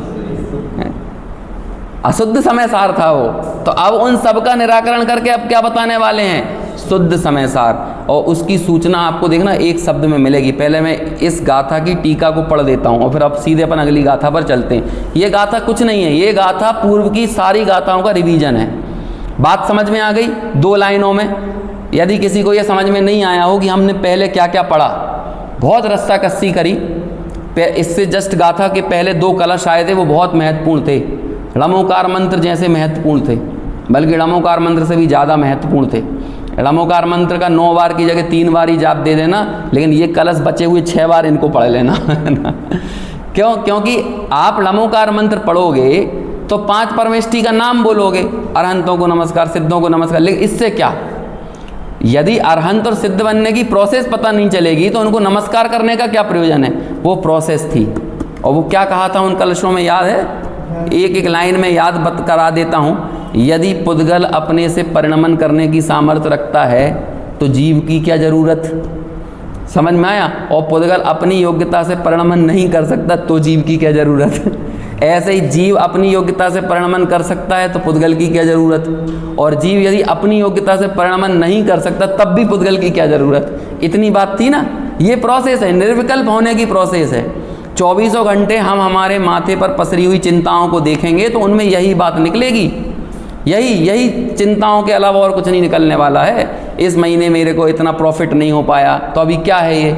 अशुद्ध समय सार था वो। तो अब उन सब का निराकरण करके अब क्या बताने वाले हैं? शुद्ध समय सार। और उसकी सूचना आपको देखना एक शब्द में मिलेगी। पहले मैं इस गाथा की टीका को पढ़ देता हूँ और फिर अब सीधे अपन अगली गाथा पर चलते हैं। ये गाथा कुछ नहीं है, ये गाथा पूर्व की सारी गाथाओं का रिवीजन है। बात समझ में आ गई 2 लाइनों में? यदि किसी को यह समझ में नहीं आया हो कि हमने पहले क्या क्या पढ़ा, बहुत रस्सा कस्सी करी, इससे जस्ट गाथा के पहले 2 कलश आए थे, वो बहुत महत्वपूर्ण थे। णमोकार मंत्र जैसे महत्वपूर्ण थे, बल्कि णमोकार मंत्र से भी ज़्यादा महत्वपूर्ण थे। णमोकार मंत्र का 9 बार की जगह 3 बार ही जाप दे देना, लेकिन ये कलश बचे हुए 6 बार इनको पढ़ लेना। क्यों? क्योंकि आप णमोकार मंत्र पढ़ोगे तो 5 परमेष्ठी का नाम बोलोगे, अरहंतों को नमस्कार, सिद्धों को नमस्कार, लेकिन इससे क्या? यदि अरहंत और सिद्ध बनने की प्रोसेस पता नहीं चलेगी तो उनको नमस्कार करने का क्या प्रयोजन है? वो प्रोसेस थी। और वो क्या कहा था उन कलशों में, याद है? एक लाइन में याद करा देता हूँ। यदि पुद्गल अपने से परिणमन करने की सामर्थ्य रखता है तो जीव की क्या ज़रूरत? समझ में आया? और पुद्गल अपनी योग्यता से परिणमन नहीं कर सकता तो जीव की क्या ज़रूरत? ऐसे ही जीव अपनी योग्यता से परिणमन कर सकता है तो पुद्गल की क्या ज़रूरत? और जीव यदि अपनी योग्यता से परिणमन नहीं कर सकता तब भी पुद्गल की क्या ज़रूरत? इतनी बात थी ना। ये प्रोसेस है, निर्विकल्प होने की प्रोसेस है। 24 घंटे हम हमारे माथे पर पसरी हुई चिंताओं को देखेंगे तो उनमें यही बात निकलेगी। यही चिंताओं के अलावा और कुछ नहीं निकलने वाला है। इस महीने मेरे को इतना प्रॉफिट नहीं हो पाया तो अभी क्या है ये?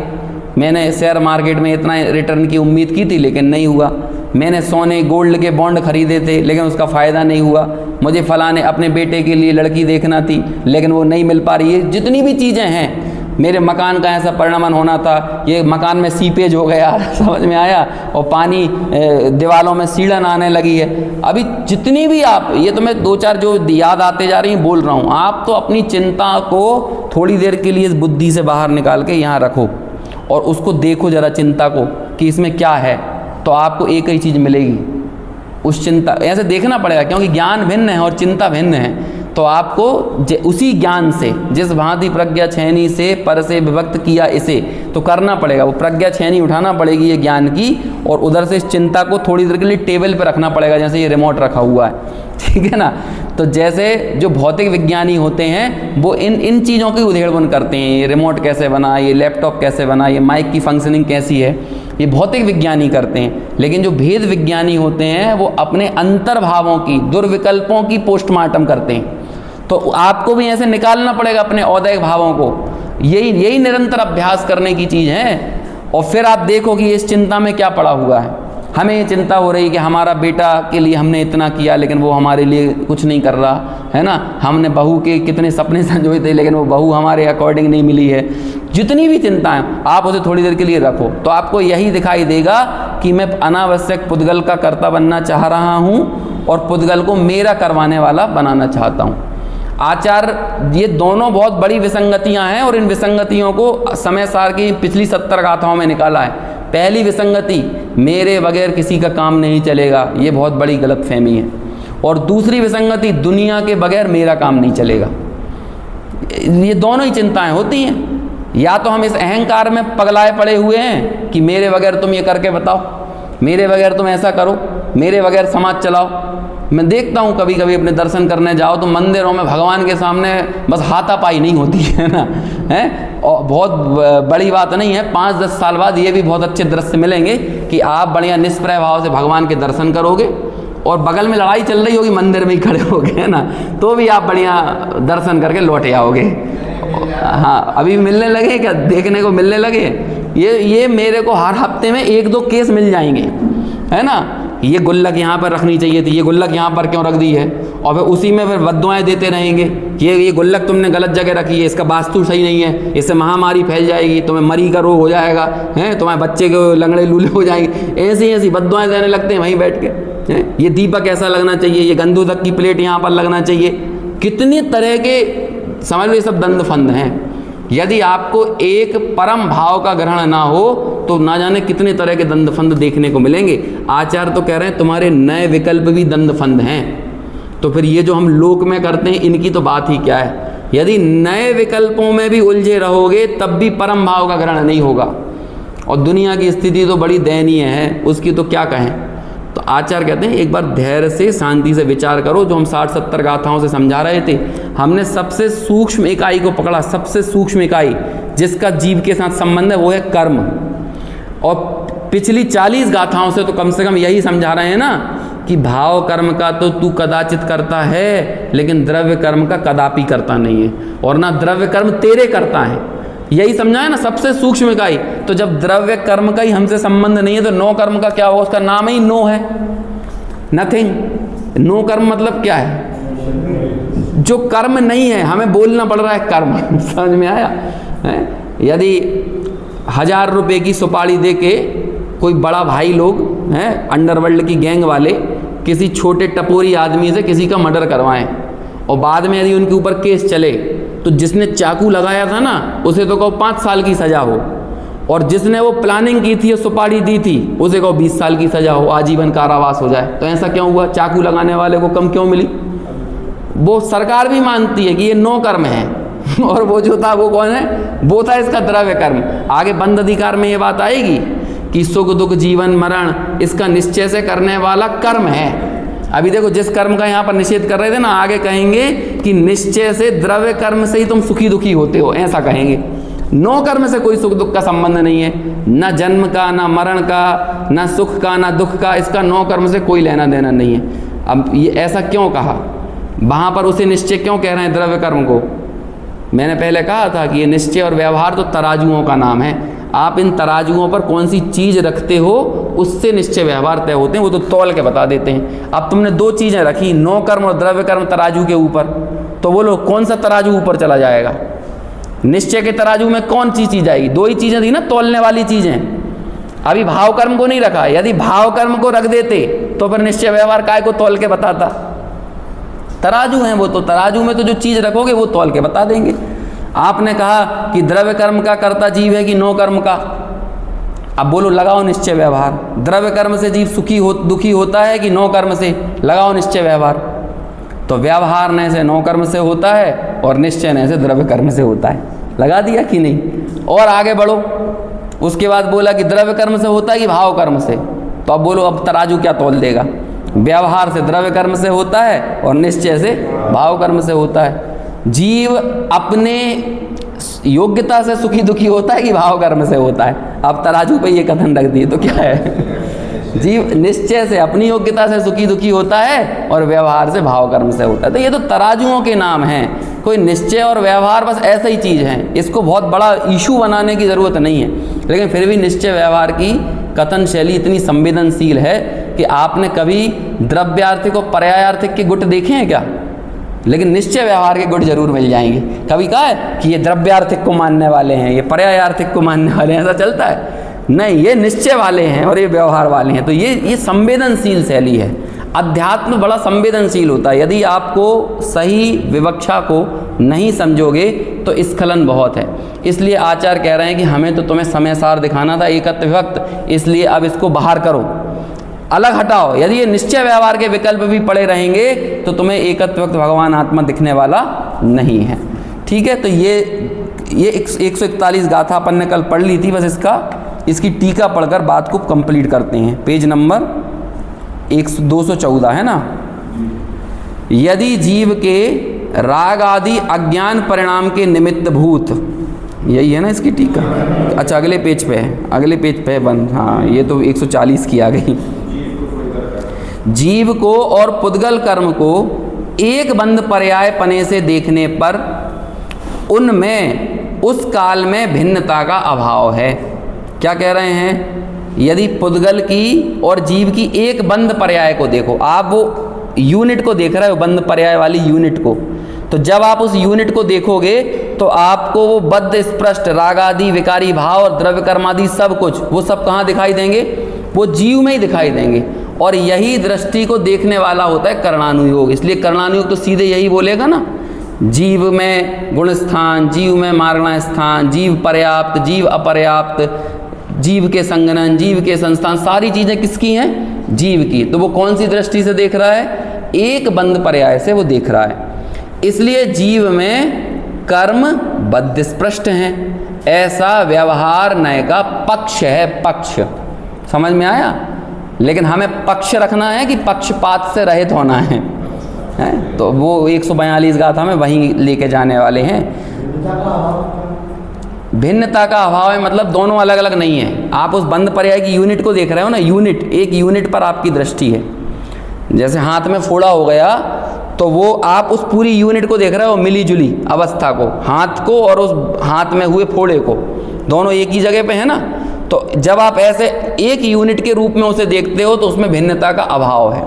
मैंने शेयर मार्केट में इतना रिटर्न की उम्मीद की थी लेकिन नहीं हुआ। मैंने सोने गोल्ड के बॉन्ड खरीदे थे लेकिन उसका फ़ायदा नहीं हुआ। मुझे फलाने अपने बेटे के लिए लड़की देखना थी लेकिन वो नहीं मिल पा रही है। जितनी भी चीज़ें हैं, मेरे मकान का ऐसा परिणमन होना था, ये मकान में सीपेज हो गया, समझ में आया? और पानी दीवारों में सीढ़न आने लगी है। अभी जितनी भी आप, ये तो मैं 2-4 जो याद आते जा रही हैं बोल रहा हूँ, आप तो अपनी चिंता को थोड़ी देर के लिए बुद्धि से बाहर निकाल के यहाँ रखो और उसको देखो ज़रा चिंता को कि इसमें क्या है, तो आपको एक ही चीज़ मिलेगी उस चिंता, ऐसे देखना पड़ेगा, क्योंकि ज्ञान भिन्न है और चिंता भिन्न है। तो आपको उसी ज्ञान से, जिस भांति प्रज्ञा छेनी से पर से विभक्त किया इसे, तो करना पड़ेगा। वो प्रज्ञा छेनी उठाना पड़ेगी ये ज्ञान की, और उधर से इस चिंता को थोड़ी देर के लिए टेबल पे रखना पड़ेगा, जैसे ये रिमोट रखा हुआ है, ठीक है ना। तो जैसे जो भौतिक विज्ञानी होते हैं वो इन चीज़ों की उधेड़बुन करते हैं, ये रिमोट कैसे बना, ये लैपटॉप कैसे बना, ये माइक की फंक्शनिंग कैसी है, ये भौतिक विज्ञानी करते हैं। लेकिन जो भेद विज्ञानी होते हैं वो अपने अंतर्भावों की, दुर्विकल्पों की पोस्टमार्टम करते हैं। तो आपको भी ऐसे निकालना पड़ेगा अपने औदैहिक भावों को। यही निरंतर अभ्यास करने की चीज़ है। और फिर आप देखो कि इस चिंता में क्या पड़ा हुआ है। हमें ये चिंता हो रही है कि हमारा बेटा के लिए हमने इतना किया लेकिन वो हमारे लिए कुछ नहीं कर रहा है ना। हमने बहू के कितने सपने संजोए थे लेकिन वो बहू हमारे अकॉर्डिंग नहीं मिली है। जितनी भी चिंताएं, आप उसे थोड़ी देर के लिए रखो तो आपको यही दिखाई देगा कि मैं अनावश्यक पुद्गल का कर्ता बनना चाह रहा हूँ और पुद्गल को मेरा करवाने वाला बनाना चाहता हूँ। आचार, ये दोनों बहुत बड़ी विसंगतियां हैं और इन विसंगतियों को समय सार की पिछली 70 गाथाओं में निकाला है। पहली विसंगति, मेरे बगैर किसी का काम नहीं चलेगा, ये बहुत बड़ी गलतफहमी है। और दूसरी विसंगति, दुनिया के बगैर मेरा काम नहीं चलेगा। ये दोनों ही चिंताएं होती हैं। या तो हम इस अहंकार में पगलाए पड़े हुए हैं कि मेरे बगैर तुम ये करके बताओ, मेरे बगैर तुम ऐसा करो, मेरे बगैर समाज चलाओ। मैं देखता हूँ कभी कभी अपने दर्शन करने जाओ तो मंदिरों में भगवान के सामने बस हाथापाई नहीं होती है ना, है। और बहुत बड़ी बात नहीं है, 5-10 साल बाद ये भी बहुत अच्छे दृश्य मिलेंगे कि आप बढ़िया निष्प्रय भाव से भगवान के दर्शन करोगे और बगल में लड़ाई चल रही होगी, मंदिर में ही खड़े होगे, है ना, तो भी आप बढ़िया दर्शन करके लौटे आओगे। हाँ, अभी मिलने लगे क्या, देखने को मिलने लगे। ये मेरे को हर हफ्ते में 1-2 केस मिल जाएंगे, है ना। ये गुल्लक यहाँ पर रखनी चाहिए थी, ये गुल्लक यहाँ पर क्यों रख दी है, और फिर उसी में फिर बद्दुआएं देते रहेंगे। ये गुल्लक तुमने गलत जगह रखी है, इसका वास्तु सही नहीं है, इससे महामारी फैल जाएगी, तुम्हें मरी का रोग हो जाएगा, हैं, तुम्हारे बच्चे के लंगड़े लूले हो जाएंगे। ऐसी बद्दुआएं देने लगते हैं वहीं बैठ के। ये दीपक ऐसा लगना चाहिए, ये गंधोदक की प्लेट यहाँ पर लगना चाहिए। कितने तरह के, समझ लो, ये सब दंड फंद हैं। यदि आपको एक परम भाव का ग्रहण ना हो तो ना जाने कितने तरह के दंड फंद देखने को मिलेंगे। आचार्य तो कह रहे हैं तुम्हारे नए विकल्प भी दंड फंद हैं। तो फिर ये जो हम लोक में करते हैं इनकी तो बात ही क्या है। यदि नए विकल्पों में भी उलझे रहोगे तब भी परम भाव का ग्रहण नहीं होगा। और दुनिया की स्थिति तो बड़ी दयनीय है, उसकी तो क्या कहें। तो आचार्य कहते हैं एक बार धैर्य से, शांति से विचार करो। जो हम 60-70 गाथाओं से समझा रहे थे, हमने सबसे सूक्ष्म इकाई को पकड़ा। सबसे सूक्ष्म इकाई जिसका जीव के साथ संबंध है वो है कर्म। और पिछली 40 गाथाओं से तो कम से कम यही समझा रहे हैं ना कि भाव कर्म का तो तू कदाचित करता है लेकिन द्रव्य कर्म का कदापि करता नहीं है, और ना द्रव्य कर्म तेरे करता है। यही समझा है ना, सबसे सूक्ष्म इकाई। तो जब द्रव्य कर्म का ही हमसे संबंध नहीं है तो नो कर्म का क्या होगा। उसका नाम ही नो है, नथिंग। नो कर्म मतलब क्या है, जो कर्म नहीं है। हमें बोलना पड़ रहा है कर्म। समझ में आया है? यदि 1000 रुपये की सुपारी दे के कोई बड़ा भाई लोग हैं, अंडरवर्ल्ड की गैंग वाले, किसी छोटे टपोरी आदमी से किसी का मर्डर करवाएं और बाद में यदि उनके ऊपर केस चले तो जिसने चाकू लगाया था ना उसे तो कहो 5 साल की सज़ा हो, और जिसने वो प्लानिंग की थी और सुपारी दी थी उसे कहो 20 साल की सज़ा हो, आजीवन कारावास हो जाए। तो ऐसा क्यों हुआ, चाकू लगाने वाले को कम क्यों मिली। वो सरकार भी मानती है कि ये नो कर्म है और वो जो था वो कौन है, वो था इसका द्रव्य कर्म। आगे बंद अधिकार में ये बात आएगी कि सुख दुख जीवन मरण इसका निश्चय से करने वाला कर्म है। अभी देखो जिस कर्म का यहाँ पर निषेध कर रहे थे ना, आगे कहेंगे कि निश्चय से द्रव्य कर्म से ही तुम सुखी दुखी होते हो, ऐसा कहेंगे। नो कर्म से कोई सुख दुख का संबंध नहीं है, ना जन्म का, ना मरण का, ना सुख का, ना दुख का। इसका नो कर्म से कोई लेना देना नहीं है। अब ये ऐसा क्यों कहा, वहाँ पर उसे निश्चय क्यों कह रहे हैं द्रव्य कर्म को। मैंने पहले कहा था कि ये निश्चय और व्यवहार तो तराजुओं का नाम है। आप इन तराजुओं पर कौन सी चीज़ रखते हो उससे निश्चय व्यवहार तय होते हैं, वो तो तौल के बता देते हैं। अब तुमने 2 चीज़ें रखी, नो कर्म और द्रव्य कर्म, तराजू के ऊपर, तो बोलो कौन सा तराजू ऊपर चला जाएगा। निश्चय के तराजू में कौन सी चीज़ आएगी, 2 ही चीज़ें थी ना तौलने वाली चीज़ें। अभी भाव कर्म को नहीं रखा। यदि भाव कर्म को रख देते तो फिर निश्चय व्यवहार काय को तौल के बताता। तराजू हैं वो, तो तराजू में तो जो चीज़ रखोगे वो तौल के बता देंगे। आपने कहा कि द्रव्य कर्म का कर्ता जीव है कि नो कर्म का। अब बोलो लगाओ निश्चय व्यवहार। द्रव्य कर्म से जीव दुखी होता है कि नौ कर्म से? लगाओ निश्चय व्यवहार। तो व्यवहार न से नौ कर्म से होता है और निश्चय न से द्रव्य कर्म से होता है। लगा दिया कि नहीं? और आगे बढ़ो, उसके बाद बोला कि द्रव्य कर्म से होता है कि भाव कर्म से? तो अब बोलो अब तराजू क्या तोल देगा? व्यवहार से द्रव्य कर्म से होता है और निश्चय से भाव कर्म से होता है। जीव अपने योग्यता से सुखी दुखी होता है कि भाव कर्म से होता है? अब तराजू पे ये कथन रख दिए तो क्या है? जीव निश्चय से अपनी योग्यता से सुखी दुखी होता है और व्यवहार से भाव कर्म से होता है। तो ये तो तराजुओं के नाम हैं। कोई निश्चय और व्यवहार बस ऐसा ही चीज़ है, इसको बहुत बड़ा इशू बनाने की ज़रूरत नहीं है। लेकिन फिर भी निश्चय व्यवहार की कथन शैली इतनी संवेदनशील है कि आपने कभी द्रव्यार्थिक और पर्यायार्थिक के गुट देखे हैं क्या? लेकिन निश्चय व्यवहार के गुट जरूर मिल जाएंगे। कभी कहा है कि ये द्रव्यार्थिक को मानने वाले हैं, ये पर्यायार्थिक को मानने वाले हैं, ऐसा चलता है? नहीं, ये निश्चय वाले हैं और ये व्यवहार वाले हैं। तो ये संवेदनशील शैली है। अध्यात्म बड़ा संवेदनशील होता है। यदि आपको सही विवक्षा को नहीं समझोगे तो स्खलन बहुत है। इसलिए आचार्य कह रहे हैं कि हमें तो तुम्हें समय सार दिखाना था एकत्व विभक्त, इसलिए अब इसको बाहर करो, अलग हटाओ। यदि ये निश्चय व्यवहार के विकल्प भी पड़े रहेंगे तो तुम्हें एकत्व विभक्त भगवान आत्मा दिखने वाला नहीं है। ठीक है, तो ये 141 गाथा अपन ने कल पढ़ ली थी। बस इसकी टीका पढ़कर बात को कंप्लीट करते हैं। पेज नंबर 214 है ना। यदि जीव के राग आदि अज्ञान परिणाम के निमित्त भूत, यही है ना इसकी टीका? अच्छा, अगले पेज पे है, अगले पेज पे बंद। हाँ, ये तो 140 की आ गई। जीव को और पुद्गल कर्म को एक बंद पर्याय पने से देखने पर उनमें उस काल में भिन्नता का अभाव है। क्या कह रहे हैं? यदि पुद्गल की और जीव की एक बंद पर्याय को देखो, आप वो यूनिट को देख रहे हो, बंद पर्याय वाली यूनिट को, तो जब आप उस यूनिट को देखोगे तो आपको वो बद्ध स्पष्ट राग आदि विकारी भाव और द्रव्य कर्मादि सब कुछ, वो सब कहाँ दिखाई देंगे? वो जीव में ही दिखाई देंगे। और यही दृष्टि को देखने वाला होता है कर्णानुयोग। इसलिए कर्णानुयोग तो सीधे यही बोलेगा ना, जीव में गुण स्थान, जीव में मारणा स्थान, जीव पर्याप्त, जीव अपर्याप्त, जीव के संगनन, जीव के संस्थान, सारी चीज़ें किसकी हैं? जीव की। तो वो कौन सी दृष्टि से देख रहा है? एक बंद पर्याय से वो देख रहा है। इसलिए जीव में कर्म बद्ध स्पष्ट हैं, ऐसा व्यवहार नय का पक्ष है। पक्ष समझ में आया? लेकिन हमें पक्ष रखना है कि पक्षपात से रहित होना है, तो वो 142 गाथा में वहीं लेके जाने वाले हैं। भिन्नता का अभाव है मतलब दोनों अलग अलग नहीं है। आप उस बंद पर्याय की यूनिट को देख रहे हो ना, यूनिट, एक यूनिट पर आपकी दृष्टि है। जैसे हाथ में फोड़ा हो गया तो वो आप उस पूरी यूनिट को देख रहे हो, मिली जुली अवस्था को, हाथ को और उस हाथ में हुए फोड़े को, दोनों एक ही जगह पे है ना। तो जब आप ऐसे एक यूनिट के रूप में उसे देखते हो तो उसमें भिन्नता का अभाव है।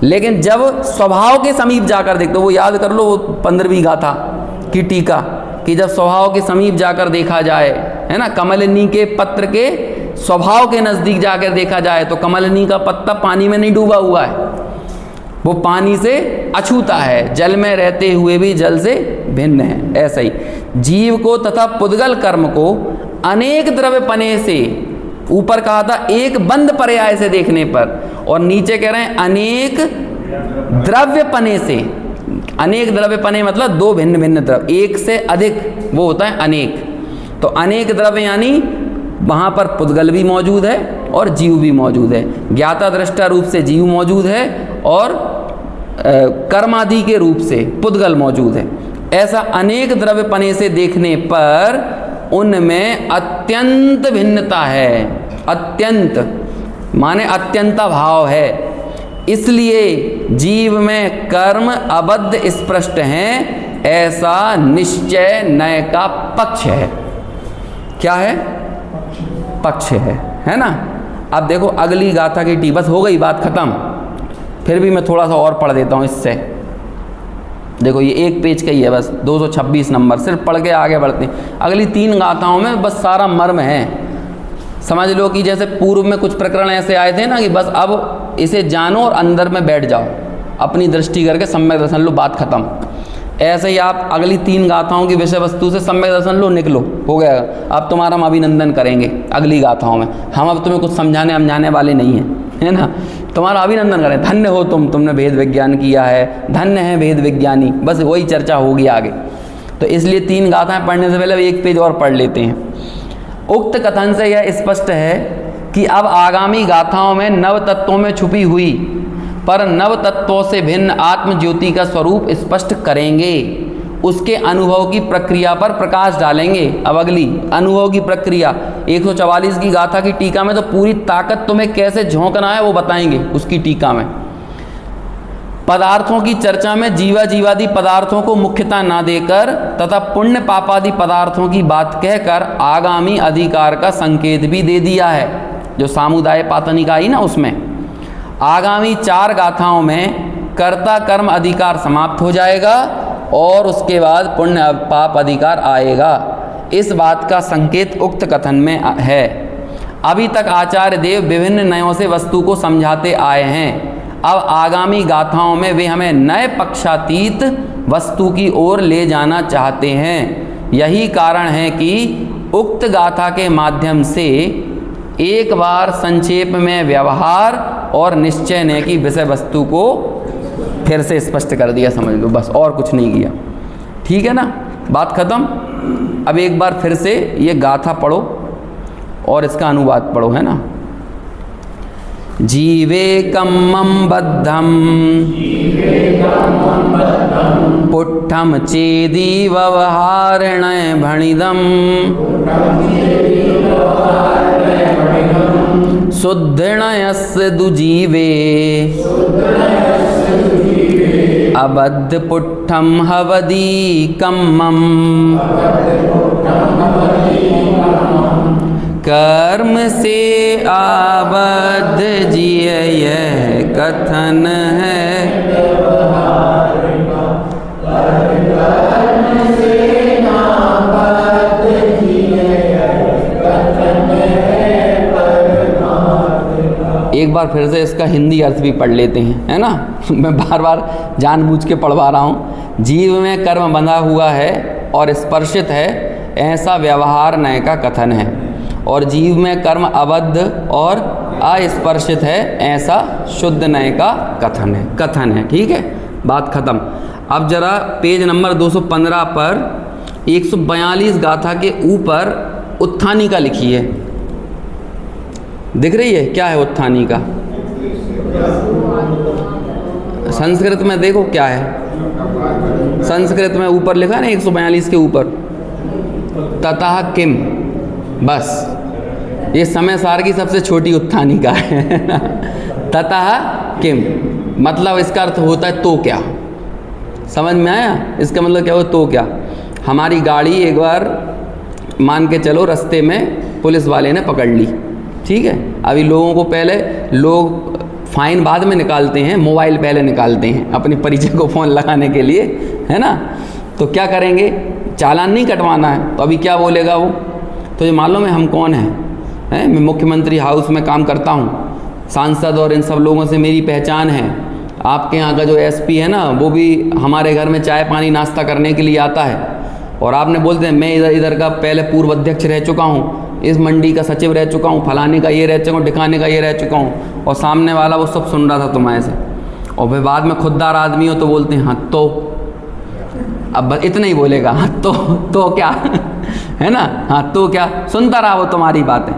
लेकिन जब स्वभाव के समीप जाकर देखते हो, वो याद कर लो वो 15वीं गाथा की टीका, कि जब स्वभाव के समीप जाकर देखा जाए, है ना, कमलनी के पत्र के स्वभाव के नज़दीक जाकर देखा जाए तो कमलनी का पत्ता पानी में नहीं डूबा हुआ है, वो पानी से अछूता है, जल में रहते हुए भी जल से भिन्न है। ऐसा ही जीव को तथा पुद्गल कर्म को अनेक द्रव्यपने से, ऊपर कहा था एक बंद पर्याय से देखने पर, और नीचे कह रहे हैं अनेक द्रव्यपने से। अनेक द्रव्यपने मतलब दो भिन्न भिन्न द्रव्य, एक से अधिक वो होता है अनेक। तो अनेक द्रव्य यानी वहाँ पर पुद्गल भी मौजूद है और जीव भी मौजूद है। ज्ञाता दृष्टा रूप से जीव मौजूद है और कर्मादि के रूप से पुद्गल मौजूद है। ऐसा अनेक द्रव्यपने से देखने पर उनमें अत्यंत भिन्नता है। अत्यंत माने अत्यंता भाव है। इसलिए जीव में कर्म अबद्ध स्पष्ट हैं, ऐसा निश्चय नय का पक्ष है। क्या है? पक्ष है ना। अब देखो अगली गाथा की टी, बस हो गई बात खत्म। फिर भी मैं थोड़ा सा और पढ़ देता हूँ इससे। देखो ये एक पेज का ही है, बस 226 नंबर, सिर्फ पढ़ के आगे बढ़ते हैं। अगली 3 गाथाओं में बस सारा मर्म है। समझ लो कि जैसे पूर्व में कुछ प्रकरण ऐसे आए थे ना कि बस अब इसे जानो और अंदर में बैठ जाओ, अपनी दृष्टि करके सम्यक दर्शन लो, बात खत्म। ऐसे ही आप अगली 3 गाथाओं की विषय वस्तु से सम्यक दर्शन लो, निकलो, हो गया। अब तुम्हारा हम अभिनंदन करेंगे अगली गाथाओं में। हम अब तुम्हें कुछ समझाने समझाने वाले नहीं हैं, है ना। तुम्हारा अभिनंदन करें, धन्य हो तुमने वेद विज्ञान किया है, धन्य है वेद विज्ञानी, बस वही चर्चा होगी आगे। तो इसलिए 3 गाथाएं पढ़ने से पहले 1 पेज और पढ़ लेते हैं। उक्त कथन से यह स्पष्ट है कि अब आगामी गाथाओं में नव तत्वों में छुपी हुई पर नव तत्वों से भिन्न आत्म ज्योति का स्वरूप स्पष्ट करेंगे, उसके अनुभव की प्रक्रिया पर प्रकाश डालेंगे। अब अगली अनुभव की प्रक्रिया 144 की गाथा की टीका में तो पूरी ताकत तुम्हें कैसे झोंकना है वो बताएंगे उसकी टीका में। पदार्थों की चर्चा में जीवादि पदार्थों को मुख्यता ना देकर तथा पुण्य पापादि पदार्थों की बात कहकर आगामी अधिकार का संकेत भी दे दिया है। जो सामुदाय पातनिका आई ना, उसमें आगामी 4 गाथाओं में कर्ता कर्म अधिकार समाप्त हो जाएगा और उसके बाद पुण्य पाप अधिकार आएगा। इस बात का संकेत उक्त कथन में है। अभी तक आचार्य देव विभिन्न नयों से वस्तु को समझाते आए हैं। अब आगामी गाथाओं में वे हमें नए पक्षातीत वस्तु की ओर ले जाना चाहते हैं। यही कारण है कि उक्त गाथा के माध्यम से एक बार संक्षेप में व्यवहार और निश्चय ने की विषय वस्तु को फिर से स्पष्ट कर दिया, समझ लो, बस और कुछ नहीं किया। ठीक है ना, बात खत्म। अब एक बार फिर से ये गाथा पढ़ो और इसका अनुवाद पढ़ो, है ना। जीवेकमं बद्धं पुट्ठं चेदी व्यवहारेण भणिदम् शुद्धिणयस्य दुजीवे अबद्ध पुट्ठं हवदी कम्मम् कर्म से आबद्ध जिय यह कथन है। एक बार फिर से इसका हिंदी अर्थ भी पढ़ लेते हैं, है ना। मैं बार बार जानबूझ के पढ़वा रहा हूँ। जीव में कर्म बंधा हुआ है और स्पर्शित है, ऐसा व्यवहार नय का कथन है। और जीव में कर्म अबद्ध और अस्पर्शित है, ऐसा शुद्ध नय का कथन है। ठीक है, बात खत्म। अब जरा पेज नंबर 215 पर 142 गाथा के ऊपर उत्थानिका लिखी है, दिख रही है? क्या है उत्थानिका? संस्कृत में देखो क्या है। संस्कृत में ऊपर लिखा है ना 142 के ऊपर, ततः किम। बस ये समय सार की सबसे छोटी उत्थानिका है। ततः किम मतलब इसका अर्थ होता है तो क्या। समझ में आया? इसका मतलब क्या हो, तो क्या। हमारी गाड़ी एक बार मान के चलो रास्ते में पुलिस वाले ने पकड़ ली, ठीक है। अभी लोगों को पहले लोग फ़ाइन बाद में निकालते हैं, मोबाइल पहले निकालते हैं अपने परिचय को फ़ोन लगाने के लिए, है ना। तो क्या करेंगे, चालान नहीं कटवाना है तो अभी क्या बोलेगा वो, तो ये मालूम है हम कौन हैं? मैं मुख्यमंत्री हाउस में काम करता हूँ, सांसद और इन सब लोगों से मेरी पहचान है। आपके यहाँ का जो एसपी है ना, वो भी हमारे घर में चाय पानी नाश्ता करने के लिए आता है। और आपने बोलते हैं मैं इधर का पहले पूर्व अध्यक्ष रह चुका हूँ, इस मंडी का सचिव रह चुका हूँ, फलाने का ये रह चुका हूँ, ठिकाने का ये रह चुका हूँ। और सामने वाला वो सब सुन रहा था तुम्हारे से, और फिर बाद में खुददार आदमी हो तो बोलते हैं हाँ तो, अब बस इतना ही बोलेगा, हाँ तो क्या है ना, हाँ तो क्या, सुनता रहा वो तुम्हारी बातें।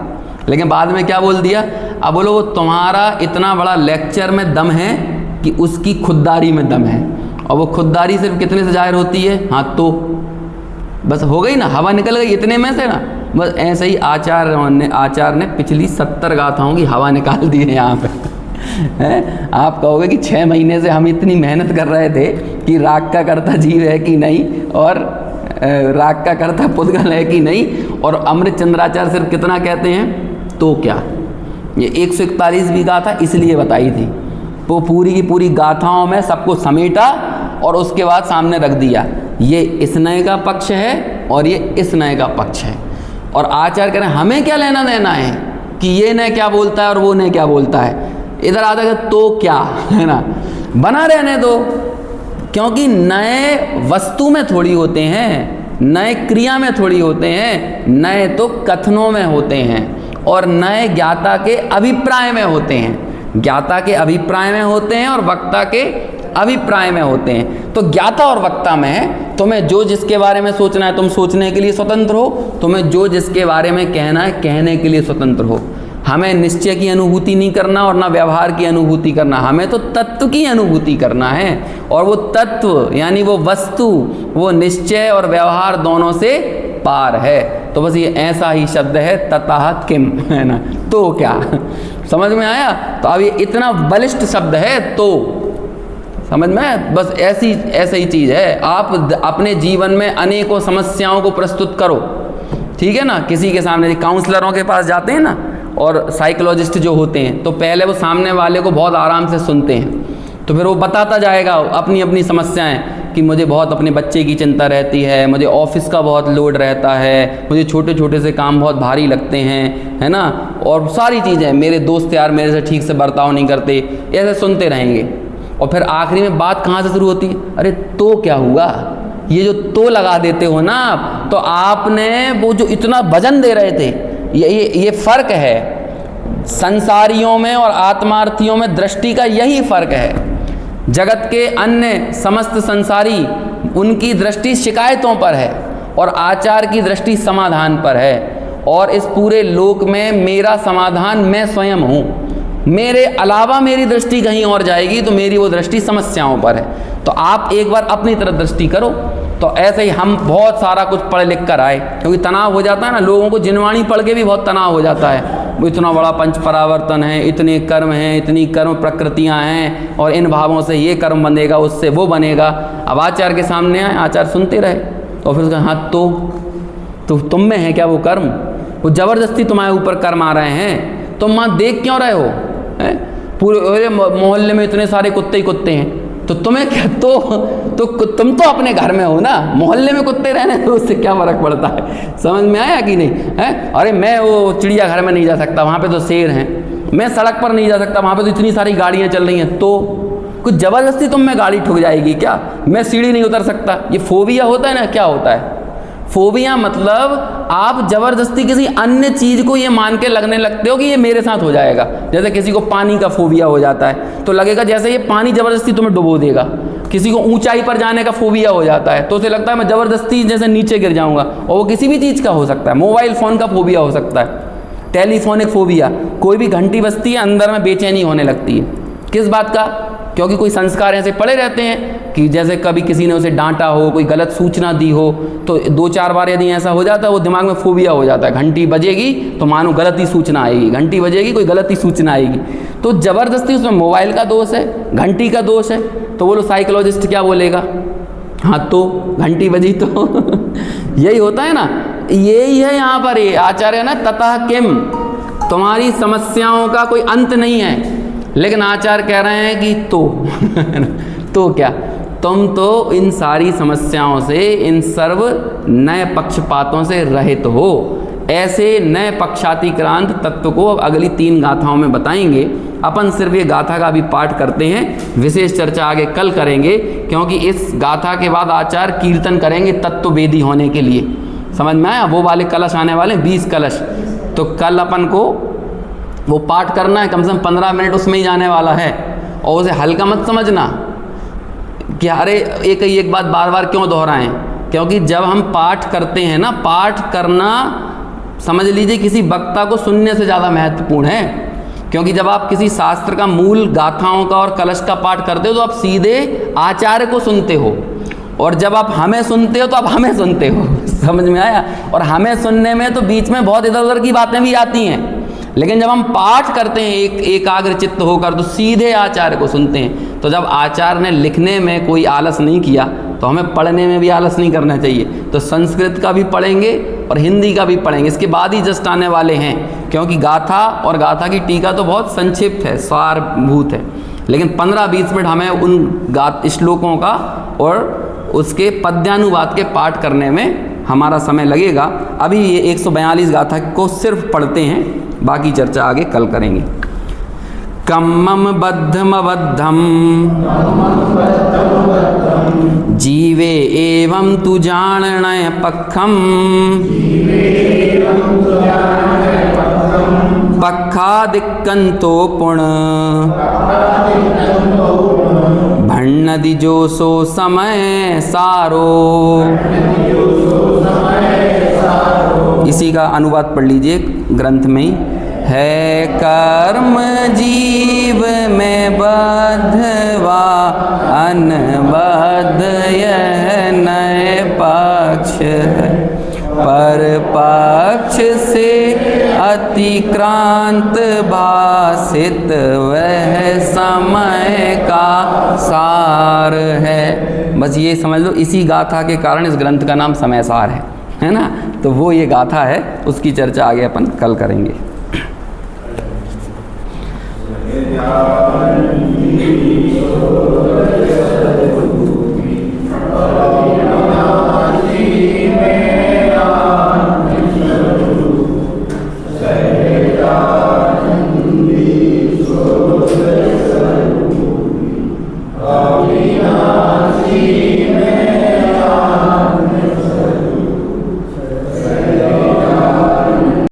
लेकिन बाद में क्या बोल दिया, अब बोलो वो तुम्हारा इतना बड़ा लेक्चर में दम है कि उसकी खुददारी में दम है। और वो खुददारी सिर्फ कितने से जाहिर होती है, हाँ तो, बस हो गई ना, हवा निकल गई इतने में से ना। बस ऐसे ही आचार्य ने पिछली 70 गाथाओं की हवा निकाल दी है यहाँ पे। है? आप कहोगे कि 6 महीने से हम इतनी मेहनत कर रहे थे कि राग का कर्ता जीव है कि नहीं, और राग का कर्ता पुद्गल है कि नहीं, और अमृत चंद्राचार्य सिर्फ कितना कहते हैं, तो क्या। ये 141वीं गाथा इसलिए बताई थी, वो पूरी की पूरी गाथाओं में सबको समेटा और उसके बाद सामने रख दिया, ये इस नए का पक्ष है और ये इस नए का पक्ष है। और आचार्य कह रहे हैं हमें क्या लेना देना है कि ये नए क्या बोलता है और वो नए क्या बोलता है। इधर आता है तो क्या, है ना, बना रहने दो, क्योंकि नए वस्तु में थोड़ी होते हैं, नए क्रिया में थोड़ी होते हैं, नए तो कथनों में होते हैं और नए ज्ञाता के अभिप्राय में होते हैं। ज्ञाता के अभिप्राय में होते हैं और वक्ता के अभिप्राय में होते हैं। तो ज्ञाता और वक्ता में तुम्हें जो जिसके बारे में सोचना है तुम सोचने के लिए स्वतंत्र हो, तुम्हें जो जिसके बारे में कहना है कहने के लिए स्वतंत्र हो। हमें निश्चय की अनुभूति नहीं करना और ना व्यवहार की अनुभूति करना, हमें तो तत्व की अनुभूति करना है। और वो तत्व यानी वो वस्तु वो निश्चय और व्यवहार दोनों से पार है। तो बस ये ऐसा ही शब्द है ततः किम, है ना, तो क्या, समझ में आया। तो अब ये इतना बलिष्ठ शब्द है, तो समझ में, बस ऐसी ही चीज़ है। आप अपने जीवन में अनेकों समस्याओं को प्रस्तुत करो, ठीक है ना। किसी के सामने काउंसलरों के पास जाते हैं ना और साइकोलॉजिस्ट जो होते हैं, तो पहले वो सामने वाले को बहुत आराम से सुनते हैं, तो फिर वो बताता जाएगा अपनी अपनी समस्याएं कि मुझे बहुत अपने बच्चे की चिंता रहती है, मुझे ऑफिस का बहुत लोड रहता है, मुझे छोटे छोटे से काम बहुत भारी लगते हैं, है ना, और सारी चीज़ें, मेरे दोस्त यार मेरे से ठीक से बर्ताव नहीं करते, ऐसे सुनते रहेंगे। और फिर आखिरी में बात कहाँ से शुरू होती है, अरे तो क्या हुआ। ये जो तो लगा देते हो ना आप, तो आपने वो जो इतना वजन दे रहे थे, ये फर्क है संसारियों में और आत्मार्थियों में। दृष्टि का यही फर्क है। जगत के अन्य समस्त संसारी उनकी दृष्टि शिकायतों पर है और आचार की दृष्टि समाधान पर है। और इस पूरे लोक में मेरा समाधान मैं स्वयं हूँ, मेरे अलावा मेरी दृष्टि कहीं और जाएगी तो मेरी वो दृष्टि समस्याओं पर है। तो आप एक बार अपनी तरफ दृष्टि करो। तो ऐसे ही हम बहुत सारा कुछ पढ़ लिख कर आए, क्योंकि तनाव हो जाता है ना लोगों को, जिनवाणी पढ़ के भी बहुत तनाव हो जाता है। वो इतना बड़ा पंच परावर्तन है, इतने कर्म हैं, इतनी कर्म प्रकृतियां हैं और इन भावों से ये कर्म बनेगा, उससे वो बनेगा। अब आचार्य के सामने आए, आचार्य सुनते रहे और फिर हाँ तो तुम में है क्या वो कर्म, वो ज़बरदस्ती तुम्हारे ऊपर कर्म आ रहे हैं, तुम वहाँ देख क्यों रहे हो, पूरे मोहल्ले में इतने सारे कुत्ते ही कुत्ते हैं, तो तुम्हें क्या, तो तुम तो अपने घर में हो ना, मोहल्ले में कुत्ते रहने तो उससे क्या फ़र्क पड़ता है। समझ में आया कि नहीं है। अरे मैं वो चिड़ियाघर में नहीं जा सकता, वहाँ पे तो शेर हैं, मैं सड़क पर नहीं जा सकता, वहाँ पे तो इतनी सारी गाड़ियाँ चल रही हैं, तो कुछ ज़बरदस्ती तुम में गाड़ी ठुक जाएगी क्या, मैं सीढ़ी नहीं उतर सकता। ये फोबिया होता है ना, क्या होता है फोबिया, मतलब आप जबरदस्ती किसी अन्य चीज़ को ये मान के लगने लगते हो कि ये मेरे साथ हो जाएगा। जैसे किसी को पानी का फोबिया हो जाता है तो लगेगा जैसे ये पानी जबरदस्ती तुम्हें डुबो देगा। किसी को ऊंचाई पर जाने का फोबिया हो जाता है तो उसे लगता है मैं जबरदस्ती जैसे नीचे गिर जाऊंगा, और वो किसी भी चीज़ का हो सकता है। मोबाइल फ़ोन का फोबिया हो सकता है, टेलीफोनिक फोबिया, कोई भी घंटी बजती है अंदर में बेचैनी होने लगती है। किस बात का, क्योंकि कोई संस्कार ऐसे पड़े रहते हैं कि जैसे कभी किसी ने उसे डांटा हो, कोई गलत सूचना दी हो, तो 2-4 बार यदि ऐसा हो जाता है वो दिमाग में फोबिया हो जाता है। घंटी बजेगी तो मानो गलत ही सूचना आएगी, घंटी बजेगी कोई गलत ही सूचना आएगी, तो ज़बरदस्ती उसमें मोबाइल का दोष है, घंटी का दोष है। तो बोलो साइकोलॉजिस्ट क्या बोलेगा, हाँ तो घंटी बजी तो यही होता है ना, यही है यहाँ पर। ये आचार्य ना ततः किम, तुम्हारी समस्याओं का कोई अंत नहीं है, लेकिन आचार्य कह रहे हैं कि तो क्या, तुम तो इन सारी समस्याओं से, इन सर्व नए पक्षपातों से रहित हो। ऐसे नए पक्षातिक्रांत तत्व को अब अगली 3 गाथाओं में बताएंगे। अपन सिर्फ ये गाथा का भी पाठ करते हैं, विशेष चर्चा आगे कल करेंगे, क्योंकि इस गाथा के बाद आचार्य कीर्तन करेंगे तत्ववेदी होने के लिए। समझ में आया, वो वाले कलश आने वाले 20 कलश, तो कल अपन को वो पाठ करना है, कम से कम 15 मिनट उसमें ही जाने वाला है। और उसे हल्का मत समझना कि अरे एक बात बार बार क्यों दोहराएं, क्योंकि जब हम पाठ करते हैं ना, पाठ करना समझ लीजिए किसी वक्ता को सुनने से ज़्यादा महत्वपूर्ण है। क्योंकि जब आप किसी शास्त्र का मूल गाथाओं का और कलश का पाठ करते हो तो आप सीधे आचार्य को सुनते हो, और जब आप हमें सुनते हो तो आप हमें सुनते हो। समझ में आया। और हमें सुनने में तो बीच में बहुत इधर उधर की बातें भी आती हैं, लेकिन जब हम पाठ करते हैं एकाग्र चित्त होकर तो सीधे आचार्य को सुनते हैं। तो जब आचार्य ने लिखने में कोई आलस नहीं किया तो हमें पढ़ने में भी आलस नहीं करना चाहिए। तो संस्कृत का भी पढ़ेंगे और हिंदी का भी पढ़ेंगे, इसके बाद ही जस्ट आने वाले हैं, क्योंकि गाथा और गाथा की टीका तो बहुत संक्षिप्त है, सारभूत है, लेकिन 15-20 मिनट हमें उन श्लोकों का और उसके पद्यानुवाद के पाठ करने में हमारा समय लगेगा। अभी ये 142 गाथा को सिर्फ पढ़ते हैं, बाकी चर्चा आगे कल करेंगे। कम्मम बद्धम बद्धम जीवे एवं तु जान पक्षम पक्षादिक्कंतो पुण भण्णदि जो सो समय सारो। इसी का अनुवाद पढ़ लीजिए ग्रंथ में ही। है कर्म जीव में बद्धवा अनबद्ध यह नए पक्ष है, पर पक्ष से अतिक्रांत भासित वह समय का सार है। बस ये समझ लो, इसी गाथा के कारण इस ग्रंथ का नाम समय सार है ना। तो वो ये गाथा है, उसकी चर्चा आगे अपन कल करेंगे। Yeah.